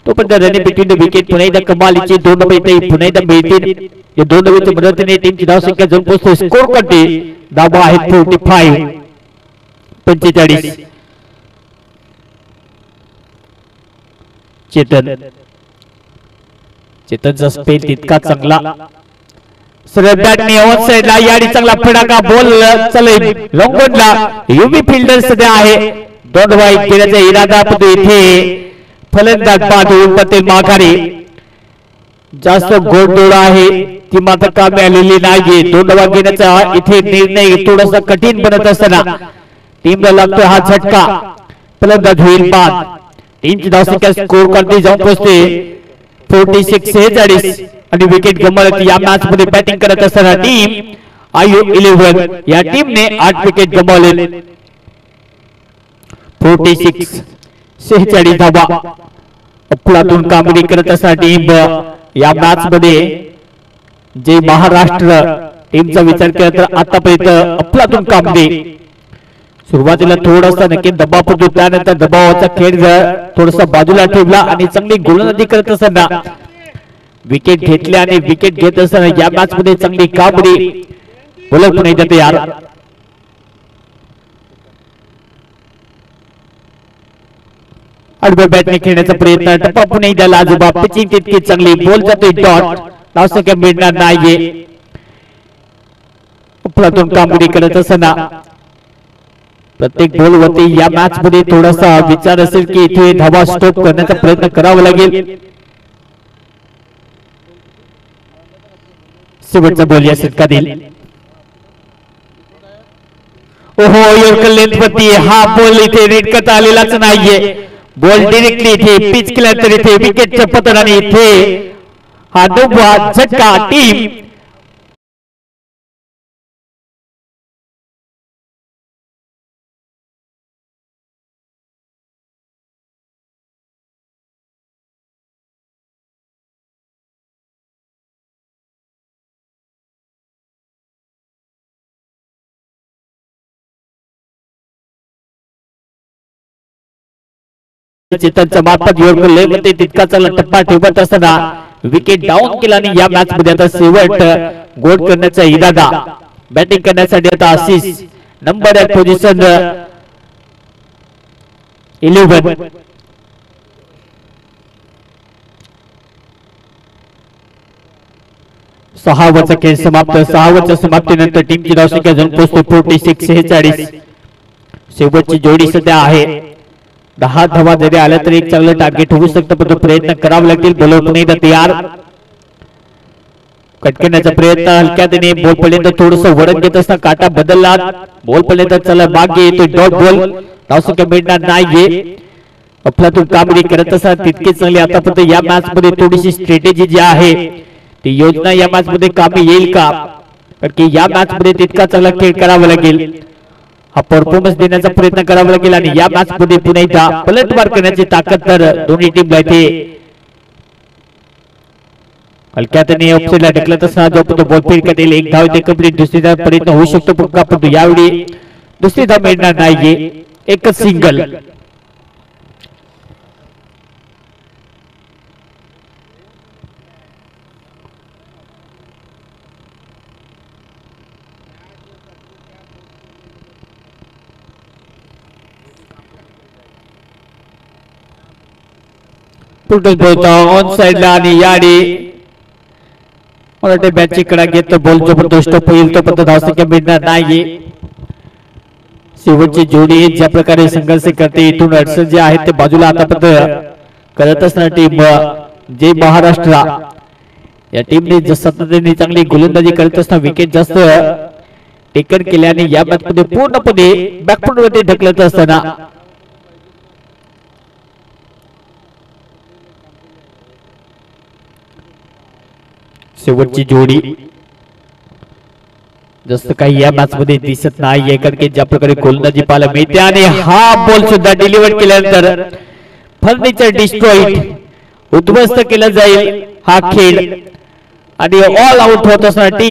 तोपर्यंत रनिंग बिटवीन द विकेट पुन्हा एकदा कमालीची 2 धावा इथे पुन्हा एकदा मिळतील. या 2 धावांच्या मदतीने टीमची धावसंख्या जाऊन पोहोचते स्कोर करते. धावा आहेत 45. चेतनचा स्पेल तितका चांगला सरळ बॅटने ऑन साइडला याडी चांगला फडाका बॉल चलेल लॉंगॉनला. युवी फिल्डर सध्या आहे 2 धावा घेण्याचा इरादा पण इथे फलंदाज बाजून पटेल माघारी. जास्त गोडदोड आहे ती मात्र कामी आलेली नाहीये. 2 धावा घेण्याचा इथे निर्णय थोडासा कठीण बनत असताना टीमला लागतो हा झटका. फलंदाज होईल बाद. टीमची धावसंख्या स्कोर करते जाऊन पोहोचते 46 आणि विकेट गमावत. या मॅच मध्ये बॅटिंग करत असताना टीम IU11 या टीमने 8 विकेट गमावले. 46 धावा अफलातून कामगिरी करत असताना टीम या मॅच मध्ये जे महाराष्ट्र टीमचा विचार केला तर आतापर्यंत अफलातून कामगिरी. सुरुवातीला थोडासा नक्की दबाव पडतो त्यानंतर दबावाचा खेळ थोडासा बाजूला ठेवला आणि चांगली गोलंदाजी करत असताना विकेट घेतले आणि विकेट घेत असताना या मॅच मध्ये चांगली कामगिरी. बोलत पण येते यार आडव्या बॅटने खेळण्याचा प्रयत्न टप्पा पुन्हा एकदा लाजोबा. पिचिंग तितकी चांगली बॉल जाते डॉट धावसंख्या मिळणार नाहीये. अफलातून कामगिरी करत असताना प्रत्येक बॉल वरती या मॅच मध्ये थोडासा विचार असेल की इथे धावा स्टॉप करण्याचा प्रयत्न करावा लागेल. शेवटचा बॉल या षटकातील ओहो यॉर्कर लेंथ वरती हा बॉल इथे रेड करता आलेलाच नाहीये. बॉल डायरेक्टली इथे पिच केला तर इथे विकेटच्या पतनाने इथे हा 9वा झटका. टीम चेतनच्या मार्फत यॉर्कर लेंथ मध्ये तितका चांगला टप्पा ठेवत असताना विकेट डाऊन केला आणि या मॅच मध्ये आता शेवट गोल करण्याचा इरादा. बॅटिंग करण्यासाठी आता आशिष नंबर 1 पोझिशन 11. सहावाचा खेळ समाप्त. 6व्या समाप्तीनंतर टीमची धावसंख्या जाऊन पोहोचते 46. शेवटची जोडी सध्या आहे 10 धावा जरी आल्या तरी एक चांगलं टार्गेट होऊ शकतं पण प्रयत्न करावा लागतील. बॉलर पुन्हा एकदा तयार कट करण्याचा प्रयत्न हलक्याने बॉल पर्यंत थोडस वळण घेत असताना काटा बदलला. बॉल पर्यंत चला मागे येतो डॉट बॉल धावसंख्या मिळणार नाहीये. अफलातून कामगिरी करत असताना तितके चांगले आतापर्यंत या मॅच मध्ये थोडीशी स्ट्रॅटेजी जी आहे ती योजना या मॅच मध्ये कामी येईल का कारण की या मॅच मध्ये तितका चांगला खेळ करावा लागेल. हा परफॉर्मन्स देण्याचा प्रयत्न करावा लागेल आणि या मॅच मध्ये पुन्हा एकदा पलटवार करण्याची ताकद तर दोन्ही टीमला इथे हलक्याने ऑफसाइडला ढकलत असताना जो बॉल फील्ड करतील 1 धाव इथे कंप्लीट. दुसरी धाव प्रयत्न होऊ शकतो पण यावेळी दुसरी धाव मिळणार नाहीये. एकच सिंगल. ऑन साइडला आणि याडी मला बॅटची कडा घेत बॉल जबरदस्त होईल तो पण धावसंख्या मिळणार नाहीये. शेवटची जोडी ज्या प्रकारे संघर्ष करते इथून अडचण जे आहेत ते बाजूला आतापर्यंत करत असणारी टीम जे महाराष्ट्र या टीमने सातत्याने चांगली गोलंदाजी करत असताना विकेट जास्त टेकन केल्याने या मॅच मध्ये पूर्णपणे बॅकफुट मध्ये ढकलत असताना शेवटची जोडी जसं काही या मॅच मध्ये दिसत नाही, कारण की ज्या प्रकारे गोलंदाजी पाहायला मिळते आणि हा बॉल सुद्धा डिलिव्हर केल्यानंतर फर्निचर डिस्ट्रॉइड उद्ध्वस्त केला जाईल हा खेळ आणि ऑल आउट होत असताना टीम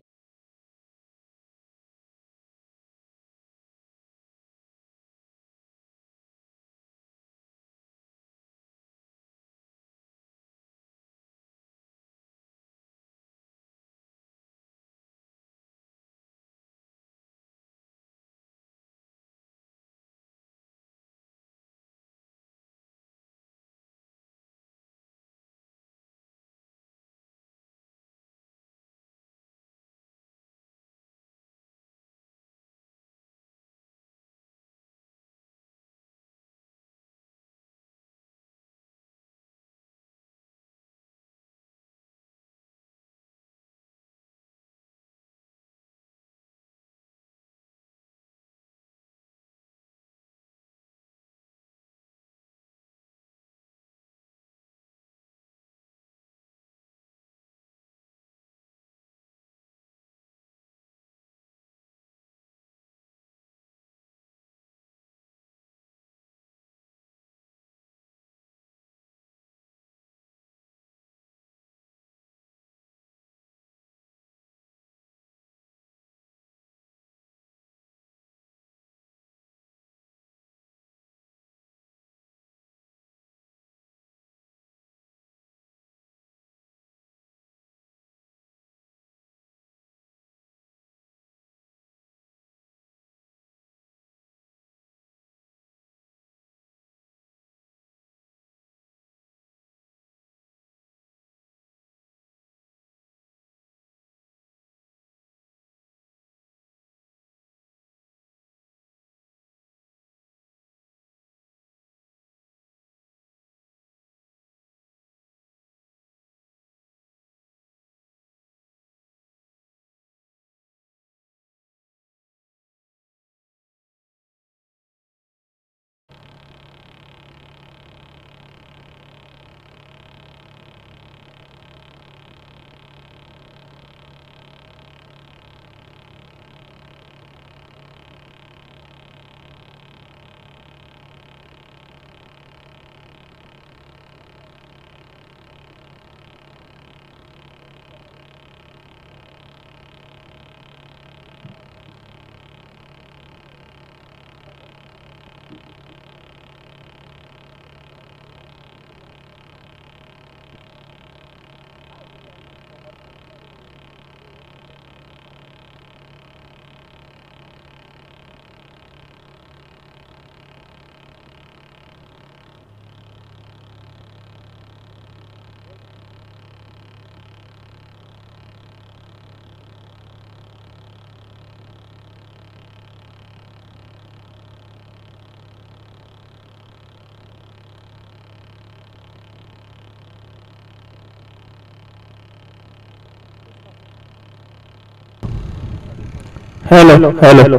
हॅलो हॅलो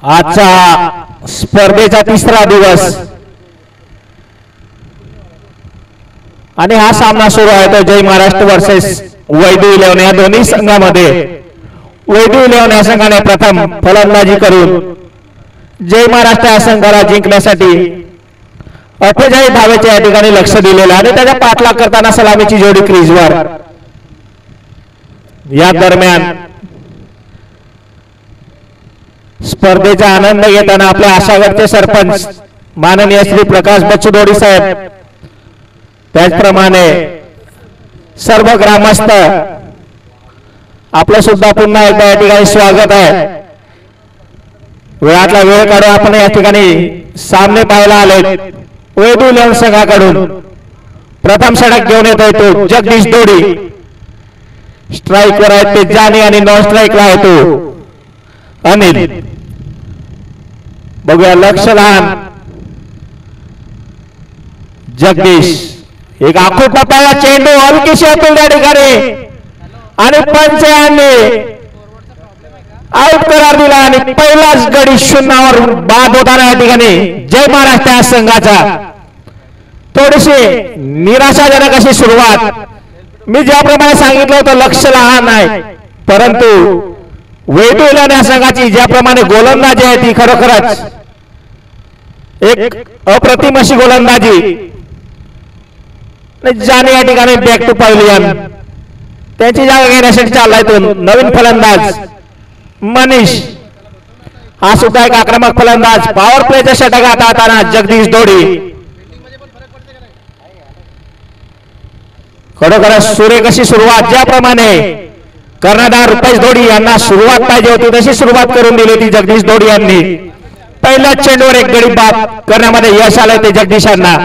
आजचा स्पर्धेचा तिसरा दिवस आणि हा सामना सुरू आहे तो जय महाराष्ट्र वर्सेस वैदू 11 या दोन्ही संघामध्ये वैदू 11 या संघाने प्रथम फलंदाजी करून जय महाराष्ट्र या संघाला जिंकण्यासाठी 48 धावेच्या या ठिकाणी लक्ष दिलेलं आणि त्याच्या पाठलाग करताना सलामीची जोडी क्रीजवर या दरम्यान स्पर्धेचा आनंद घेताना आपल्या आशागडचे सरपंच माननीय श्री प्रकाश बच्चू दोडी साहेब त्याचप्रमाणे सर्व ग्रामस्थ आपलं सुद्धा पुन्हा एकदा या ठिकाणी स्वागत आहे। वेळातला वेळ काढून आपण या ठिकाणी सामने पाहायला आले। वैदू 11 संघाकडून प्रथम षटक घेऊन येतोय तो जगदीश दोडी, स्ट्राइक वर आहे ते जानी आणि नॉन स्ट्राइकला आहे तो अनिल। बघूया लक्ष लहान जगदीश एक आखूड टप्प्याला चेंडू हलकीशी अतुल त्या ठिकाणी आणि पंच यांनी आउट करार दिला आणि पहिलाच गडी शून्यावर बाद होताना या ठिकाणी जय महाराष्ट्र या संघाचा थोडीशी निराशाजनक अशी सुरुवात. मी ज्याप्रमाणे सांगितलं होतं लक्ष लहान आहे, परंतु वैदू इलेव्हन या संघाची ज्याप्रमाणे गोलंदाजी आहे ती खरोखरच एक अप्रतिम अशी गोलंदाजी. जाने या ठिकाणी बॅक टू पॅव्हिलियन त्यांची जागा घेण्यासाठी चाललाय तो नवीन फलंदाज मनीष. हा सुद्धा एक आक्रमक फलंदाज. पॉवर प्लेचा षटक हाताळताना जगदीश दोडी. खरोखरच सुरेख अशी सुरुवात. ज्याप्रमाणे कर्णधार रुपेश दोडी यांना सुरुवात पाहिजे होती तशी सुरुवात करून दिली होती जगदीश दोडी यांनी. पहिल्या चेंडूवर एक गडी बाद करण्यामध्ये यश आलंय ते जगदीश यांना.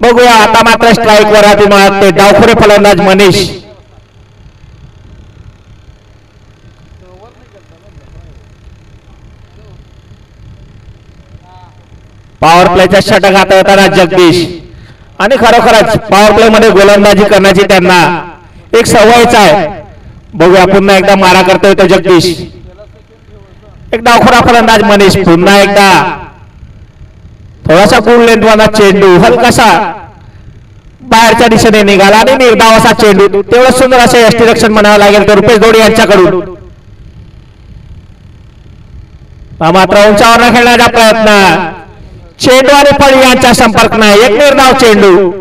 बघूया आता मात्र स्ट्राईक वर ते डावखुरे फलंदाज मनीष. पॉवर प्लेचा षटक हाताळताना जगदीश आणि खरोखरच पॉवर प्ले मध्ये गोलंदाजी करण्याची त्यांना एक सवयच आहे. बघूया पुन्हा एकदा मारा करतोय तो जगदीश. एक डावखुरा फलंदाज मनीष. पुन्हा एकदा थोडासा गुड लेंथवाला चेंडू हलकासा बाहेरच्या दिशेने निघाला आणि निर्धाव असा चेंडू. तेवढं सुंदर असं यष्टीरक्षण म्हणावं लागेल तर रुपेश दोडी यांच्याकडून. मात्र उंचावर खेळण्याचा प्रयत्न. चेंडू आणि फळी यांचा संपर्क नाही. एक निर्धाव चेंडू.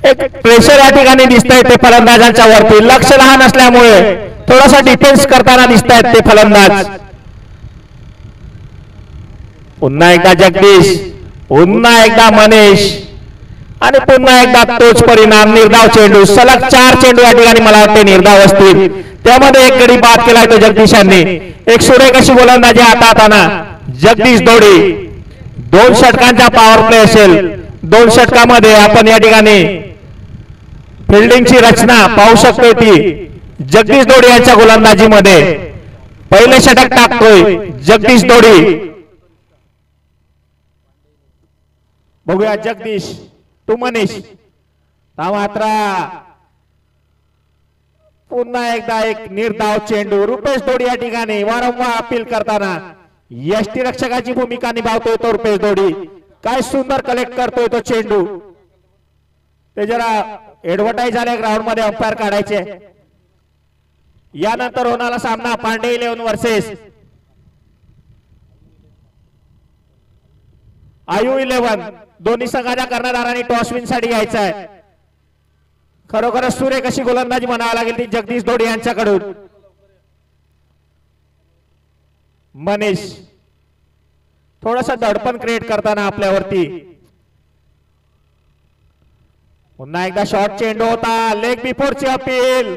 एक प्रेशर या ठिकाणी दिसत आहे ते फलंदाजांच्या वरती. लक्ष लहान असल्यामुळे थोडासा डिफेन्स करताना दिसत आहेत ते फलंदाज. पुन्हा एकदा जगदीश. पुन्हा एकदा मनीष आणि पुन्हा एकदा तोच परिणाम. निर्धाव चेंडू. सलग 4 चेंडू या ठिकाणी मला वाटते निर्धाव असतील. त्यामध्ये एक गडी बाद केलाय तो जगदीश यांनी. एक सुरेख अशी गोलंदाजी हाताळताना जगदीश दोडी. 2 षटकांचा पॉवर प्ले असेल. 2 षटकामध्ये आपण या ठिकाणी फिल्डिंगची रचना पाहू शकतो ती जगदीश दोडी यांच्या गोलंदाजीमध्ये. पहिले षटक टाकतोय जगदीश दोडी. बघूया जगदीश टू मनीष. मात्र पुन्हा एकदा एक निर्धाव चेंडू. रुपेश दोडी या ठिकाणी वारंवार अपील करताना यष्टीरक्षकाची भूमिका निभावतोय तो रुपेश दोडी. काय सुंदर कलेक्ट करतोय तो चेंडू. ते जरा ऍडव्हर्टाईज झाले ग्राउंड मध्ये अंपायर काढायचे. यानंतर होणारा सामना पांडे इलेव्हन वर्सेस आयु इलेव्हन. दोन्ही संघाच्या कर्णधारांनी टॉस विन साठी यायचं आहे. खरोखरच सुरेख अशी गोलंदाजी म्हणावी लागेल ती जगदीश दोडी यांच्याकडून. मनीष थोडासा दडपण क्रिएट करताना आपल्यावरती. पुन्हा एकदा शॉर्ट चेंडू होता. लेग बिफोरची अपील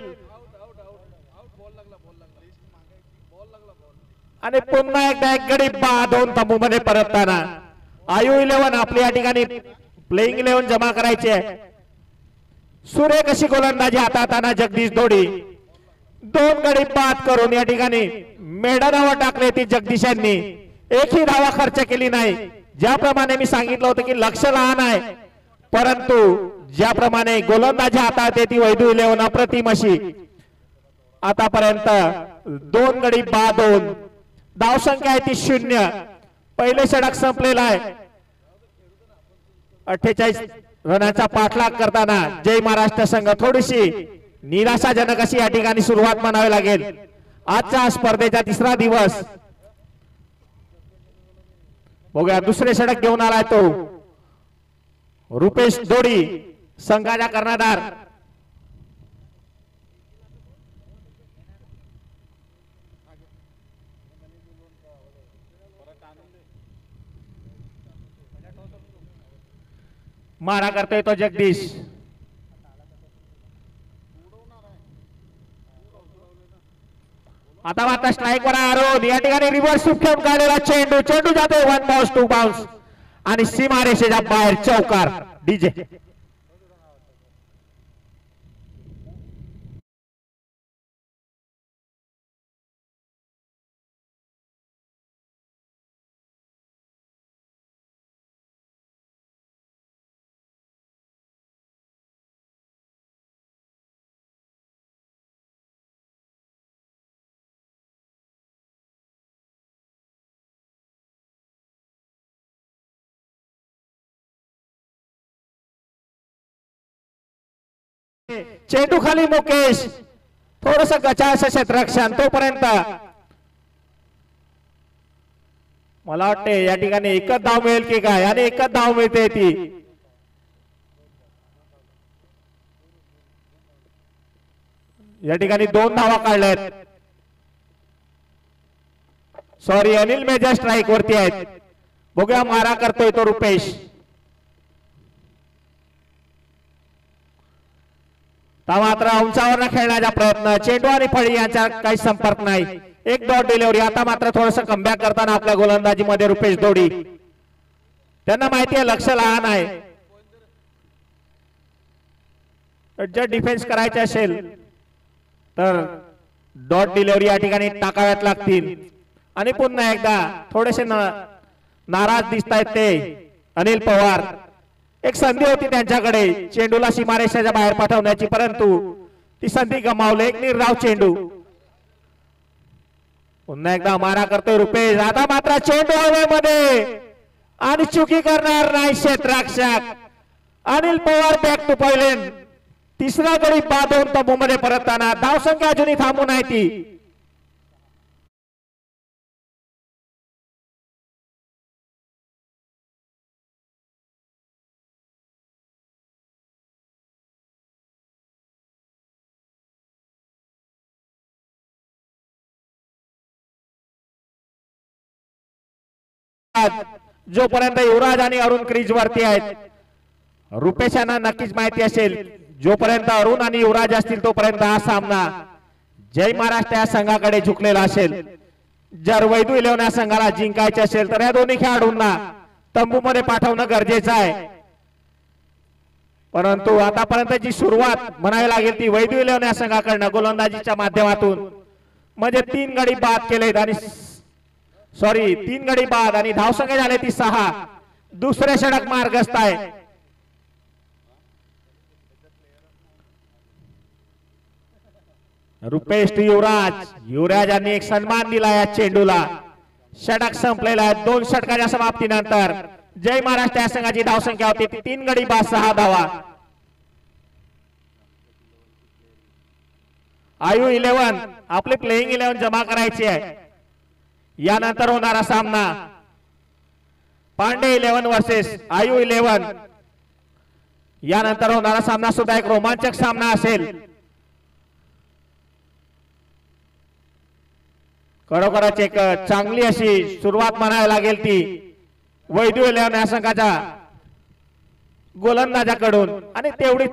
आणि पुन्हा एकदा एक गडी बाद होऊन तंबू मध्ये परतताना आयु इलेव्हन आपली या ठिकाणी प्लेइंग 11 जमा करायची आहे. सुरेख अशी गोलंदाजी हाताळताना जगदीश दोडी. 2 गडी बाद करून या ठिकाणी मैदानावर टाकले ती जगदीश यांनी. एकही धावा खर्च केली नाही. ज्याप्रमाणे मी सांगितलं होतं की लक्ष लहान आहे, परंतु ज्याप्रमाणे गोलंदाजी हाताळते ती वैदू इलेव्हन अप्रतिम अशी. आतापर्यंत 2 गडी बाद होऊन धावसंख्या आहे ती 0. पहिले षटक संपलेला आहे. 48 रनाचा पाठलाग करताना जय महाराष्ट्र संघ थोडीशी निराशाजनक अशी या ठिकाणी सुरुवात म्हणावी लागेल. आजच्या स्पर्धेचा 3रा दिवस. बघूया दुसरे षटक घेऊन आलाय तो रुपेश दोडी संघाचा कर्णधार. मारा करतोय तो जगदीश. आता मात्र स्ट्राईक वर आरोन. या ठिकाणी रिव्हर्स स्वीप खेळून काढलेला चेंडू. चेंडू जातोय 1 बाउन्स 2 बाउन्स आणि सीमारेषेच्या बाहेर चौकार. डीजे चेंडू खाली मुकेश थोडस गचाळ क्षेत्ररक्षण तोपर्यंत मला वाटते या ठिकाणी एकच धाव मिळेल की काय आणि एकच धाव मिळते ती या ठिकाणी 2 धावा काढल्यात सॉरी अनिल मेजर स्ट्राइक वरती आहेत बघूया मारा करतोय तो रुपेश मात्र उंचावर खेळण्याचा प्रयत्न चेंडू आणि फळी यांचा काही संपर्क नाही एक डॉट डिलिव्हरी आता मात्र थोडस कमबॅक करताना आपल्या गोलंदाजीमध्ये रुपेश दोडी त्यांना माहिती आहे लक्ष लहान आहे जर डिफेन्स करायचे असेल तर डॉट डिलिव्हरी या ठिकाणी टाकाव्यात लागतील आणि पुन्हा एकदा थोडेसे नाराज दिसत आहेत ते अनिल पवार एक संधी होती त्यांच्याकडे चेंडूला सीमारेषेच्या बाहेर पाठवण्याची परंतु ती संधी गमावली एक निर्धाव चेंडू पुन्हा एकदा मारा करतोय रुपेश आता मात्र चेंडू हवेमध्ये आणि चुकी करणार नाही क्षेत्ररक्षक Anil Pawar back to point तिसरा गडी बाद होऊन तंबूमध्ये परतताना धावसंख्या अजूनही थांबून आहे ती जोपर्यंत युवराज आणि अरुण क्रीज वरती आहेत रुपेशांना नक्कीच माहिती असेल जोपर्यंत अरुण आणि युवराज असतील तोपर्यंत हा सामना जय महाराष्ट्र या संघाकडे झुकलेला असेल जर वैदू इलेव्हन या संघाला जिंकायचे असेल तर या दोन्ही खेळाडूंना तंबूमध्ये पाठवणं गरजेचं आहे परंतु आतापर्यंतची सुरुवात म्हणावी लागेल ती वैदू इलेव्हन या संघाकडनं गोलंदाजीच्या माध्यमातून म्हणजे 3 गडी बाद केलेत आणि सॉरी 3 गडी बाद आणि धावसंख्या झाले ती 6 दुसरे षटक मार्गस्थ आहे रुपेश टू युवराजांनी एक सन्मान दिला या चेंडूला षटक संपलेला आहे 2 षटकाच्या समाप्तीनंतर जय महाराष्ट्र या संघाची धावसंख्या होती ती 3 गडी बाद 6 धावा आयु 11 आपले प्लेइंग 11 जमा करायची आहे यानंतर होणारा सामना पांडे 11 वर्सेस आयु 11 यानंतर होणारा सामना सुद्धा एक रोमांचक सामना असेल खरोखरच एक चांगली अशी सुरुवात म्हणावी लागेल ती वैदू इलेव्हन या संघाच्या गोलंदाजाकडून आणि तेवढी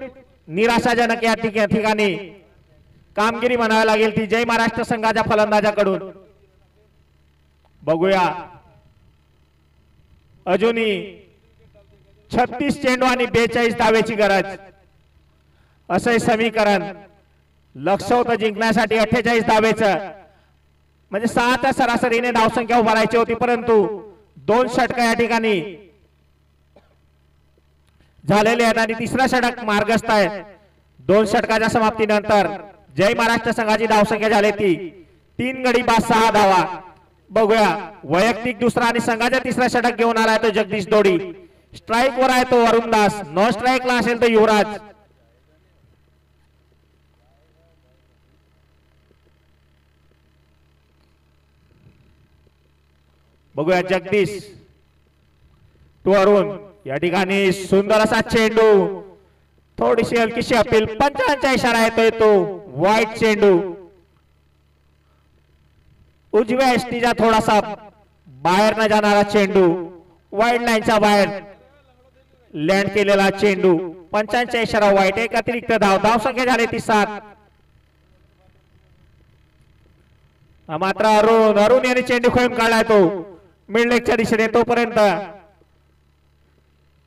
निराशाजनक या ठिकाणी कामगिरी म्हणावी लागेल ती जय महाराष्ट्र संघाच्या फलंदाजाकडून बघूया अजूनही 36 चेंडू आणि 42 धावेची गरज असे समीकरण लक्ष होतं जिंकण्यासाठी 48 धावेचं म्हणजे 6च्या सरासरीने धावसंख्या उभारायची होती परंतु 2 षटक या ठिकाणी झालेले आहेत आणि तिसरा षटक मार्गस्थ आहे 2 षटकाच्या समाप्तीनंतर जय महाराष्ट्र संघाची धावसंख्या झाली ती 3 गडी बाद 6 धावा बघूया वैयक्तिक दुसरा आणि संघाचा तिसरा षटक घेऊन आलाय तो जगदीश दोडी स्ट्राइक वर आहे तो वरुण दास नो स्ट्राइकला असेल तर युवराज बघूया जगदीश टू अरुण या ठिकाणी सुंदर असा चेंडू थोडीशी हलकीशी अपील पंचांचा इशारा येतोय तो वाईट चेंडू उजव्या एसटीचा थोडासा बाहेर न जाणारा चेंडू वाईड लाईनच्या बाहेर लँड केलेला चेंडू पंचांचा इशारा वाईट एक अतिरिक्त धावसंख्या झाली ती 7 मात्र अरुण यांनी चेंडू खेळून काढलाय तो मिडलेगच्या दिशेने तोपर्यंत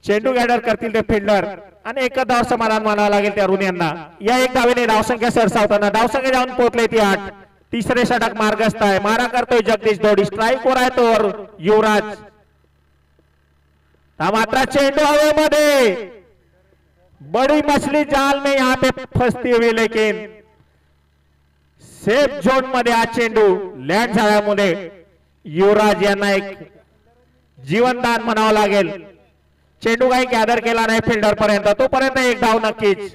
चेंडू गॅडर करतील ते फिल्डर आणि एकच धाव समाधान मानावं लागेल त्या अरुण यांना या एक धावेने धावसंख्या सरसावताना धावसंख्या जाऊन पोहोचले ती 8 तिसरे षटक मार्गस्थ आहे मारा करतोय जगदीश दोडी स्ट्राइक वर आहे तो युवराज मात्र चेंडू हवेमध्ये बड़ी मछली जाल में यहाँ पे फसती हुई लेकिन सेफ झोन मध्ये हा चेंडू लँड झाल्यामुळे युवराज यांना एक जीवनदान म्हणावं लागेल चेंडू काही गॅदर केला नाही फिल्डर पर्यंत तोपर्यंत एक धाव नक्कीच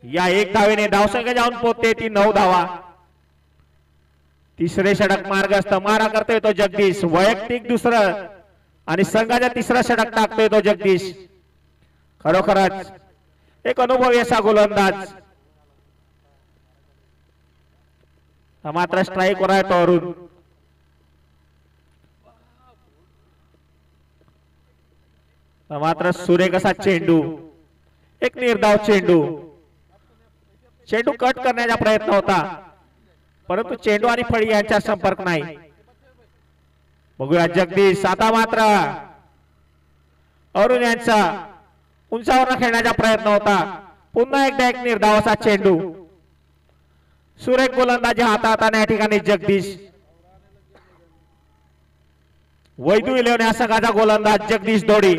या 1 धावेने धावसंख्या जाऊन पोहोचते ती 9 धावा. तिसरे षटक मार्गस्थ मारा करतोय तो जगदीश. वैयक्तिक दुसरं आणि संघाचा तिसरा षटक टाकतोय तो जगदीश. खरोखरच एक अनुभवी असा गोलंदाज. मात्र स्ट्राईक वर आहे तो अरुण. मात्र सुरेख असा चेंडू. एक निर्धाव चेंडू. चेंडू कट करण्याचा प्रयत्न होता परंतु चेंडू आणि फळी यांचा संपर्क नाही. बघूया जगदीश. आता मात्र अरुण यांचा उंचावर खेळण्याचा प्रयत्न होता. पुन्हा एकदा एक निर्धाव असा चेंडू. सुरेख गोलंदाजी हातात आणि या ठिकाणी जगदीश. वैदू इलेव्हन या संघाचा गोलंदाज जगदीश दोडी.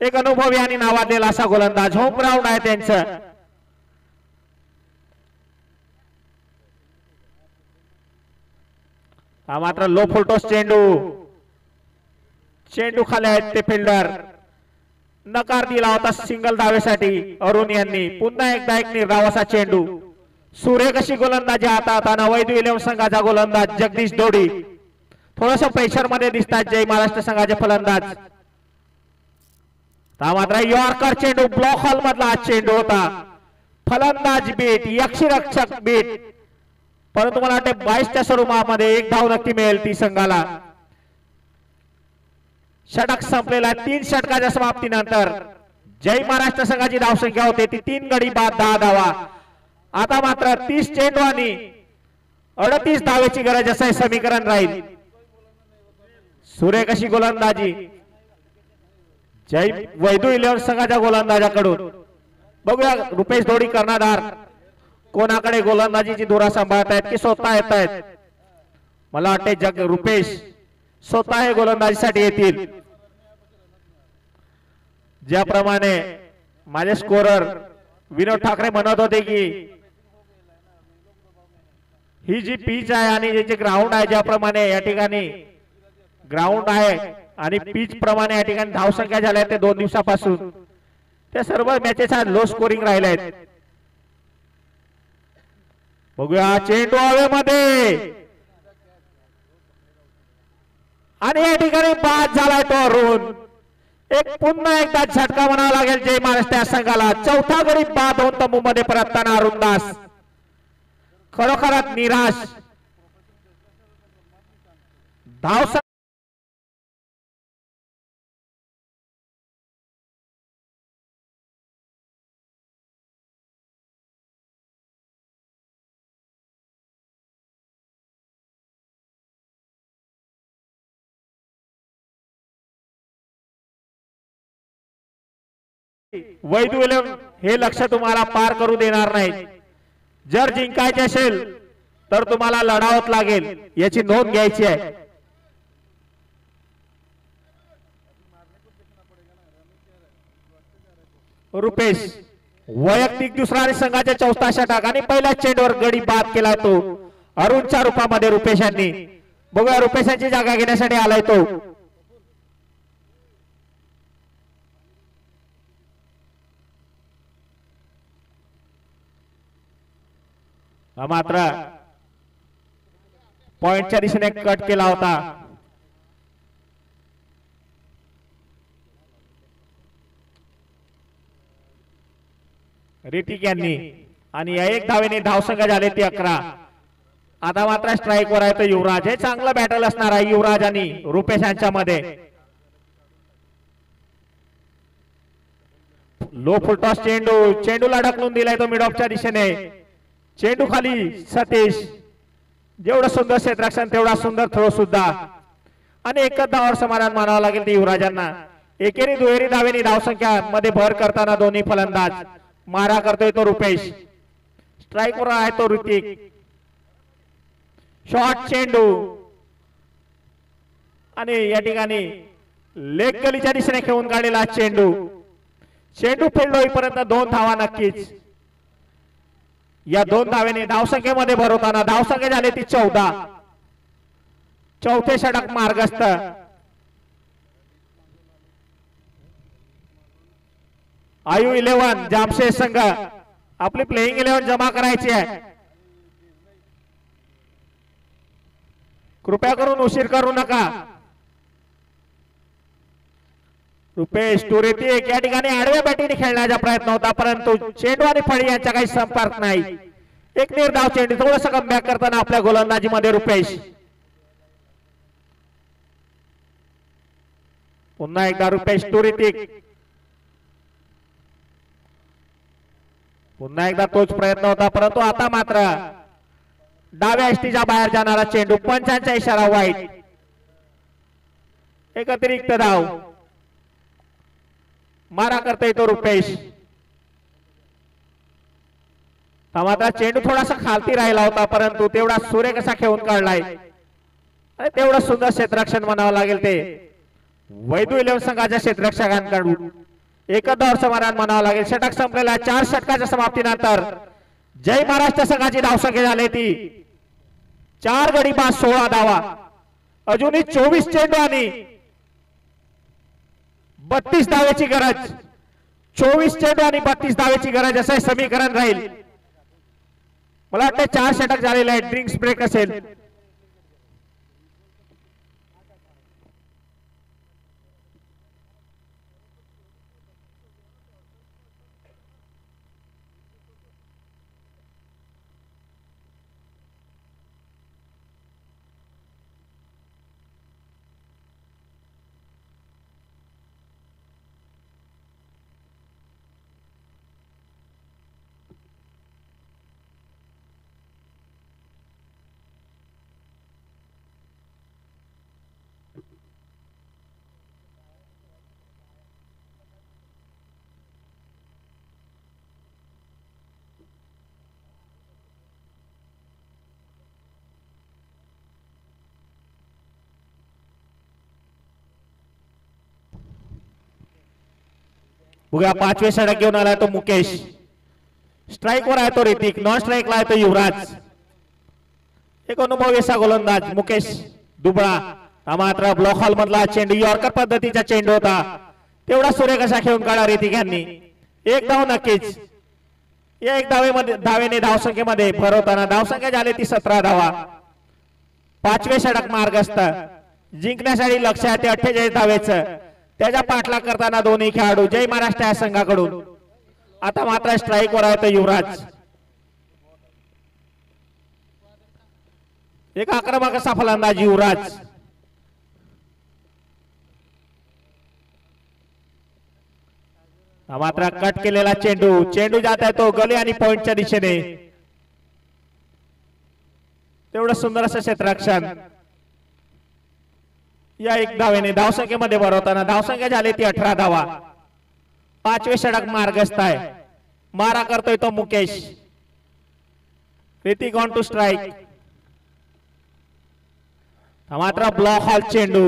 एक अनुभवी आणि नावाजलेला असा गोलंदाज. होम ग्राउंड आहे त्यांचं. हा मात्र लो फुलटॉस चेंडू. चेंडू खाली आहेत ते फिल्डर. नकार दिला होता सिंगल धावेसाठी अरुण यांनी. पुन्हा एकदा एक निर्धाव असा चेंडू. सुरेख अशी गोलंदाजी हातात आणि वैदू इलेव्हन संघाचा गोलंदाज जगदीश दोडी. थोडस प्रेशर मध्ये दिसतात जय महाराष्ट्र संघाचे फलंदाज. मात्र यॉर्कर चेंडू ब्लॉक हॉल मधला हा चेंडू होता. फलंदाज बीट यक्षरक्षक बीट. परंतु मला वाटते 22च्या स्वरूपामध्ये 1 धाव नक्की मिळेल ती संघाला. षटक संपलेला 3 षटकाच्या समाप्तीनंतर जय महाराष्ट्र संघाची धावसंख्या होते ती 3 गडी बाद 10 धावा. आता मात्र 30 चेंडू आणि 38 धावेची गरज असं समीकरण राहील. सुरेख अशी गोलंदाजी जय वैदू इलेव्हन संघाच्या गोलंदाजाकडून. बघूया रुपेश दोडी कर्णधार कोणाकडे गोलंदाजीची धुरा सांभाळतायत की स्वतः येत आहेत. मला वाटते रुपेश स्वतः हे गोलंदाजीसाठी येतील. ज्याप्रमाणे माझे स्कोरर विनोद ठाकरे म्हणत होते की ही जी पिच आहे आणि जे ग्राउंड आहे ज्याप्रमाणे या ठिकाणी ग्राउंड आहे आणि पिच प्रमाणे या ठिकाणी धावसंख्या झाल्या ते 2 दिवसापासून त्या सर्व मॅचेस आज लो स्कोरिंग राहिल्या आहेत. बघूया चेंडू हवेमध्ये आणि या ठिकाणी बाद झालाय तो अरुण. एक पुन्हा एकदा झटका म्हणावा लागेल जय महाराष्ट्र संघाला. 4था गडी बाद 2 तंबू मध्ये परतताना अरुण दास खरोखरच निराश. धाव वैदू इलेव्हन हे लक्ष तुम्हाला पार करू देणार नाही. जर जिंकायचे असेल तर तुम्हाला लढावत लागेल याची नोंद घ्यायची आहे. रुपेश वैयक्तिक दुसरा आणि संघाच्या 4था षटक आणि पहिल्या चेंडूवर गडी बाद केला तो अरुणच्या रूपामध्ये रुपेश यांनी. बघूया रुपेशांची जागा घेण्यासाठी आलाय तो. मात्र पॉइंटच्या दिशेने कट केला होता. रिटिक यांनी आणि या 1 धावेने धावसंख्या झाले ती 11. आता मात्र स्ट्राईक वर आहे तो युवराज. हे चांगलं बॅटल असणार आहे युवराज आणि रुपेश यांच्या मध्ये. लो फुलटॉस चेंडू. चेंडूला ढकलून दिलाय तो मिड ऑफच्या दिशेने. चेंडू खाली सतीश. जेवढं सुंदर क्षेत्ररक्षण तेवढा सुंदर थ्रो सुद्धा आणि एकच धावावर समाधान मानावं लागेल ते युवराजांना. एकेरी दुहेरी धावेनी धावसंख्या मध्ये भर करताना दोन्ही फलंदाज. मारा करतोय तो रुपेश. स्ट्राईक वर आहे तो ऋतिक. शॉर्ट चेंडू आणि या ठिकाणी लेग गलीच्या दिशेने खेळून काढलेला चेंडू. चेंडू फेल्ड होईपर्यंत 2 धावा नक्कीच. या 2 धावेने धावसंख्येमध्ये भर होताना धावसंख्या झाली ती 14. 4थे षटक मार्गस्थ. आयु 11 जामशेद संघ आपली प्लेइंग 11 जमा करायची आहे. कृपया करून उशीर करू नका. रुपेश टुरेतिक या ठिकाणी आडव्या बॅटीने खेळण्याचा प्रयत्न होता, परंतु चेंडू आणि फळी यांचा काही संपर्क नाही. एक निर्धाव चेंडू. थोडंसं कमबॅक करताना आपल्या गोलंदाजीमध्ये रुपेश. पुन्हा एकदा रुपेश टुरेतिक. पुन्हा एकदा तोच प्रयत्न होता, परंतु आता मात्र डाव्या एसटीच्या बाहेर जाणारा चेंडू. पंचांचा इशारा वाईट. एक अतिरिक्त धाव. मारा करतोय तो रुपेश. मात्र चेंडू थोडासा खालती राहिला होता, परंतु तेवढा सूर्य कसा खेळून काढलाय. तेवढं सुंदर क्षेत्ररक्षण म्हणावं लागेल ते वैदू 11 संघाच्या क्षेत्ररक्षकांकडून. एकदा समाधान म्हणावं लागेल. षटक संपलेला. 4 षटकाच्या समाप्तीनंतर जय महाराष्ट्र संघाची धावसंख्या झाली ती 4 गडी बाद 16 धावा. अजूनही 24 चेंडू आणि 32 धावेची गरज. 24 चेंडू आणि 32 धावेची गरज असं समीकरण राहील. मला वाटतं 4 षटक झालेले आहे. ड्रिंक्स ब्रेक असेल. बघूया 5वे षटक घेऊन आलाय तो मुकेश. स्ट्राइक वर आहे तो ऋतिक. नॉन स्ट्राइकला आहे तो युवराज. एक अनुभवी असा गोलंदाज मुकेश दुबळा. हा मात्र ब्लॉक हॉल मधला चेंडू यॉर्कर पद्धतीचा चेंडू होता. तेवढा सूर्य कसा खेळून काढला ऋतिक यांनी. एक धाव नक्कीच. या एक धावेने धावसंख्येमध्ये भर होताना धावसंख्या झाली ती 17 धावा. 5वे षटक मार्गस्थ. जिंकण्यासाठी लक्ष आहे ते 48 धावेचं. त्याच्या पाठलाग करताना दोन्ही खेळाडू जय महाराष्ट्र या संघाकडून. आता मात्र स्ट्राइक वर आहे तो युवराज. एक आक्रमक असा फलंदाज युवराज. मात्र कट केलेला चेंडू. चेंडू जात आहे तो गली आणि पॉइंटच्या दिशेने. तेवढं सुंदर असं क्षेत्ररक्षण. या एक धावेने धावसंख्येमध्ये भर होताना धावसंख्या झाली ती 18 धावा. 5वे षटक मार्गस्थ आहे. मारा करतोय तो Mukesh. Hrithik on to strike. मात्र ब्लॉक हॉल चेंडू.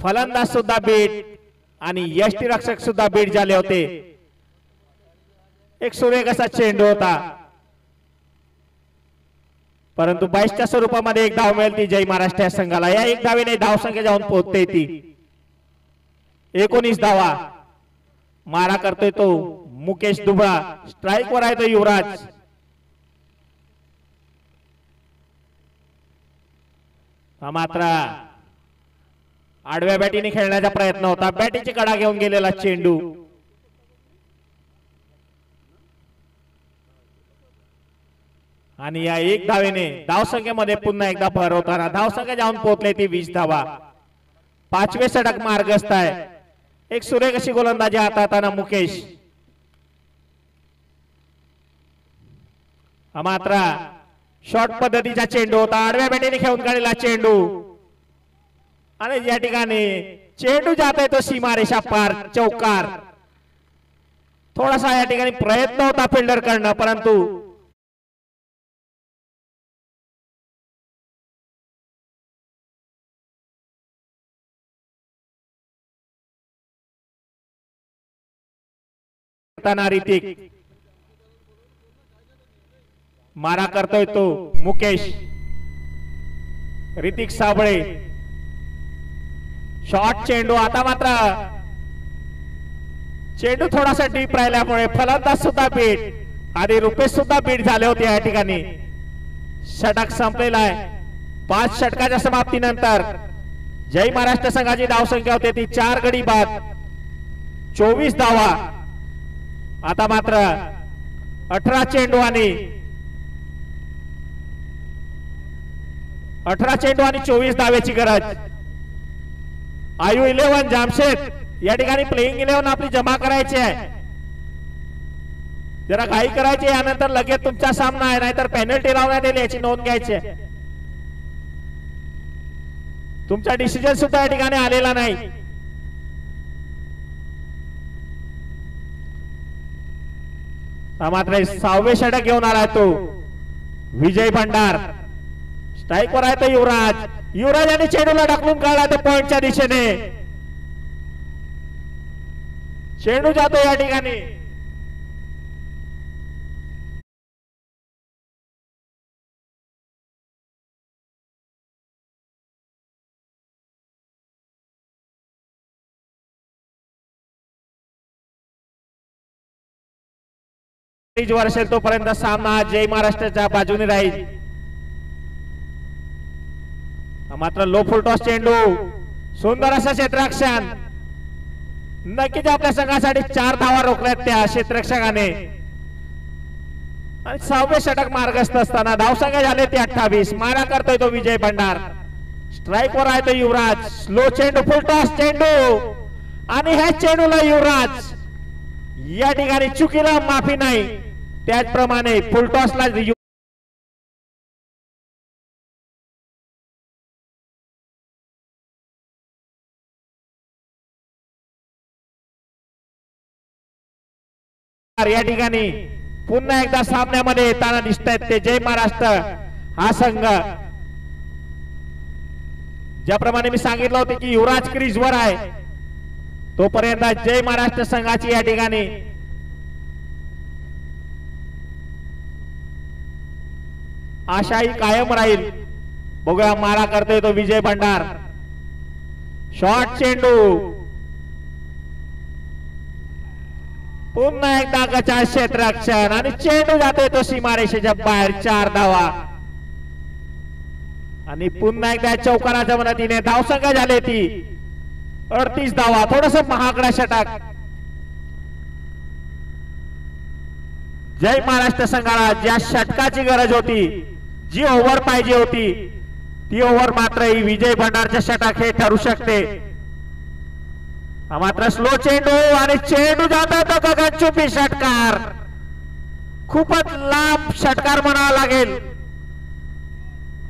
फलंदाज सुद्धा बीट आणि यष्टी रक्षक सुद्धा बीट झाले होते. एक सुरेख असा चेंडू होता, परंतु 22च्या स्वरूपामध्ये एक धाव मिळेल ती जय महाराष्ट्र या संघाला. या एक धावेने धावसंख्या जाऊन पोहोचते ती 19 धावा. मारा करतोय तो मुकेश दुबळा. स्ट्राइक वर आहे तो युवराज. हा मात्र आडव्या बॅटीने खेळण्याचा प्रयत्न होता. बॅटीची कडा घेऊन गेलेला चेंडू. आणि या एक धावेने धावसंख्येमध्ये पुन्हा एकदा भर होताना धावसंख्या जाऊन पोहोचले ती 20 धावा. 5वे षटक मार्गस्थ आहे. एक सुरेख अशी गोलंदाजी हाताळताना मुकेश. हा मात्र शॉर्ट पद्धतीचा चेंडू होता. आडव्या बॅटीने खेळून काढलेला चेंडू आणि या ठिकाणी चेंडू जात आहे तो सीमारेषा पार. चौकार. थोडासा या ठिकाणी प्रयत्न होता फिल्डर करणं, परंतु ऋतिक. मारा करतोय तो मुकेश. ऋतिक साबळे. शॉर्ट चेंडू. आता मात्र चेंडू थोडासा डीप राहिल्यामुळे फलंदाज सुद्धा बीट आणि रुपेश सुद्धा बीट झाले होते या ठिकाणी. षटक संपलेला आहे. 5 षटकाच्या समाप्तीनंतर जय महाराष्ट्र संघाची धावसंख्या होते ती 4 गडी बाद 24 धावा. आता मात्र 18 चेंडू आणि 24 धावेची गरज. आयु 11 जामशेद या ठिकाणी प्लेइंग 11 आपली जमा करायची आहे. जरा घाई करायची, यानंतर लगेच तुमचा सामना आहे, नाहीतर पेनल्टी लावण्यात येईल याची नोंद घ्यायची आहे. तुमचा डिसिजन सुद्धा या ठिकाणी आलेला नाही. मात्र 6वे षटक घेऊन आलाय तो विजय भंडार. स्ट्राईक वर आहे तो युवराज यांनी चेंडूला ढकलून काढला ते पॉइंटच्या दिशेने. चेंडू जातो या ठिकाणी. वर असेल तोपर्यंत सामना जय महाराष्ट्राच्या बाजूने राहील. मात्र लो फुल टॉस चेंडू, सुंदर असं क्षेत्ररक्षण. नक्कीच आपल्या संघासाठी 4 धावा रोखल्यात त्या क्षेत्ररक्षकाने. आणि 6वे षटक मार्गस्थ असताना धावसंख्या झाले ते 28. मारा करतोय तो विजय भंडार. स्ट्राईक वर आहे तो युवराज. स्लो चेंडू, फुल टॉस चेंडू आणि ह्या चेंडूला युवराज या ठिकाणी चुकीला माफी नाही. त्याचप्रमाणे फुल टॉसला या ठिकाणी पुन्हा एकदा सामन्यामध्ये येताना दिसत आहेत ते जय महाराष्ट्र हा संघ. ज्याप्रमाणे मी सांगितलं होतं की युवराज क्रीजवर आहे, तोपर्यंत जय महाराष्ट्र संघाची या ठिकाणी आशाही कायम राहील. बघूया मारा करतोय तो विजय भंडार. शॉर्ट चेंडू, पुन्हा एकदा गचा क्षेत्ररक्षण आणि चेंडू जातोय तो सीमारेषेच्या बाहेर. 4 धावा आणि पुन्हा एकदा चौकाराच्या मदतीने धावसंख्या झाली ती 38 धावा. थोडस महागडा षटक. जय महाराष्ट्र संघाला ज्या षटकाची गरज होती, जी ओव्हर पाहिजे होती, ती ओव्हर मात्र ही विजय भंडारचे षटक हे ठरू शकते. मात्र स्लो चेंडू आणि चेंडू जातो तो गगनचुंबी षटकार. खूपच लांब षटकार म्हणावा लागेल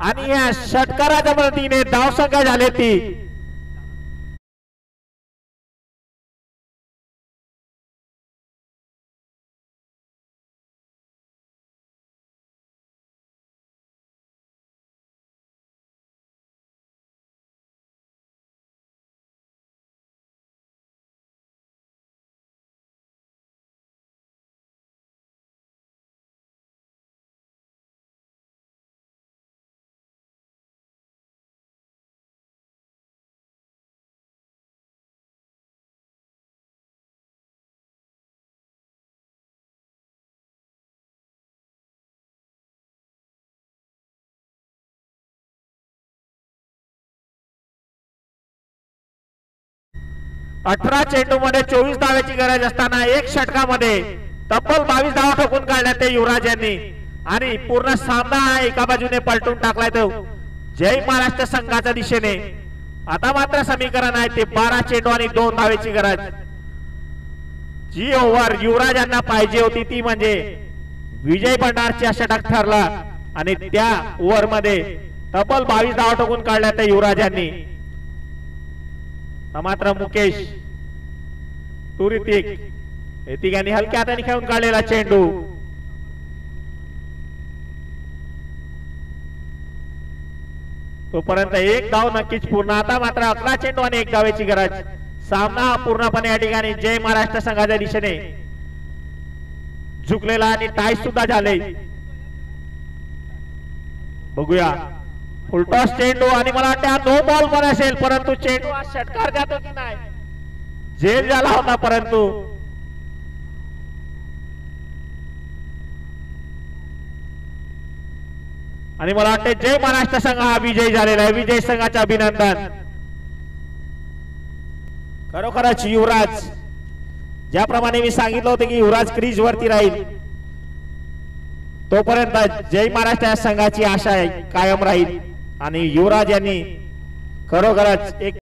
आणि या षटकाराच्या मदतीने धावसंख्या झाली ती 18 चेंडू मध्ये 24 धावेची गरज असताना 1 षटकामध्ये तब्बल 22 धावा ठोकून काढल्यात ते युवराज यांनी आणि पूर्ण सामना एका बाजूने पलटून टाकलाय तो जय महाराष्ट्र संघाच्या दिशेने. आता मात्र समीकरण आहे ते 12 चेंडू आणि 2 धावेची गरज. जी ओव्हर युवराज यांना पाहिजे होती ती म्हणजे विजय भंडारच्या षटक ठरला आणि त्या ओव्हर मध्ये तब्बल 22 धावा ठोकून काढल्या त्या युवराज यांनी. मात्र मुकेश तुरितिक तिघांनी हलक्या हाताने खेळून काढलेला चेंडू. तोपर्यंत 1 धाव नक्कीच पूर्ण. आता मात्र 11 चेंडू आणि 1 धावेची गरज. सामना पूर्णपणे या ठिकाणी जय महाराष्ट्र संघाच्या दिशेने झुकलेला आणि टाय सुद्धा झाले. बघूया फुलटॉस चेंडू आणि मला वाटतं नो बॉल पण असेल, परंतु चेंडू हा षटकार जातो की नाही. झेल झाला होता परंतु आणि मला वाटते जय महाराष्ट्र संघ हा विजय झालेला आहे. विजय संघाचे अभिनंदन. खरोखरच युवराज, ज्याप्रमाणे मी सांगितलं होतं की युवराज क्रीज वरती राहील, तोपर्यंत जय महाराष्ट्र या संघाची आशा कायम राहील. आणि युवराज यांनी खरोखरच एक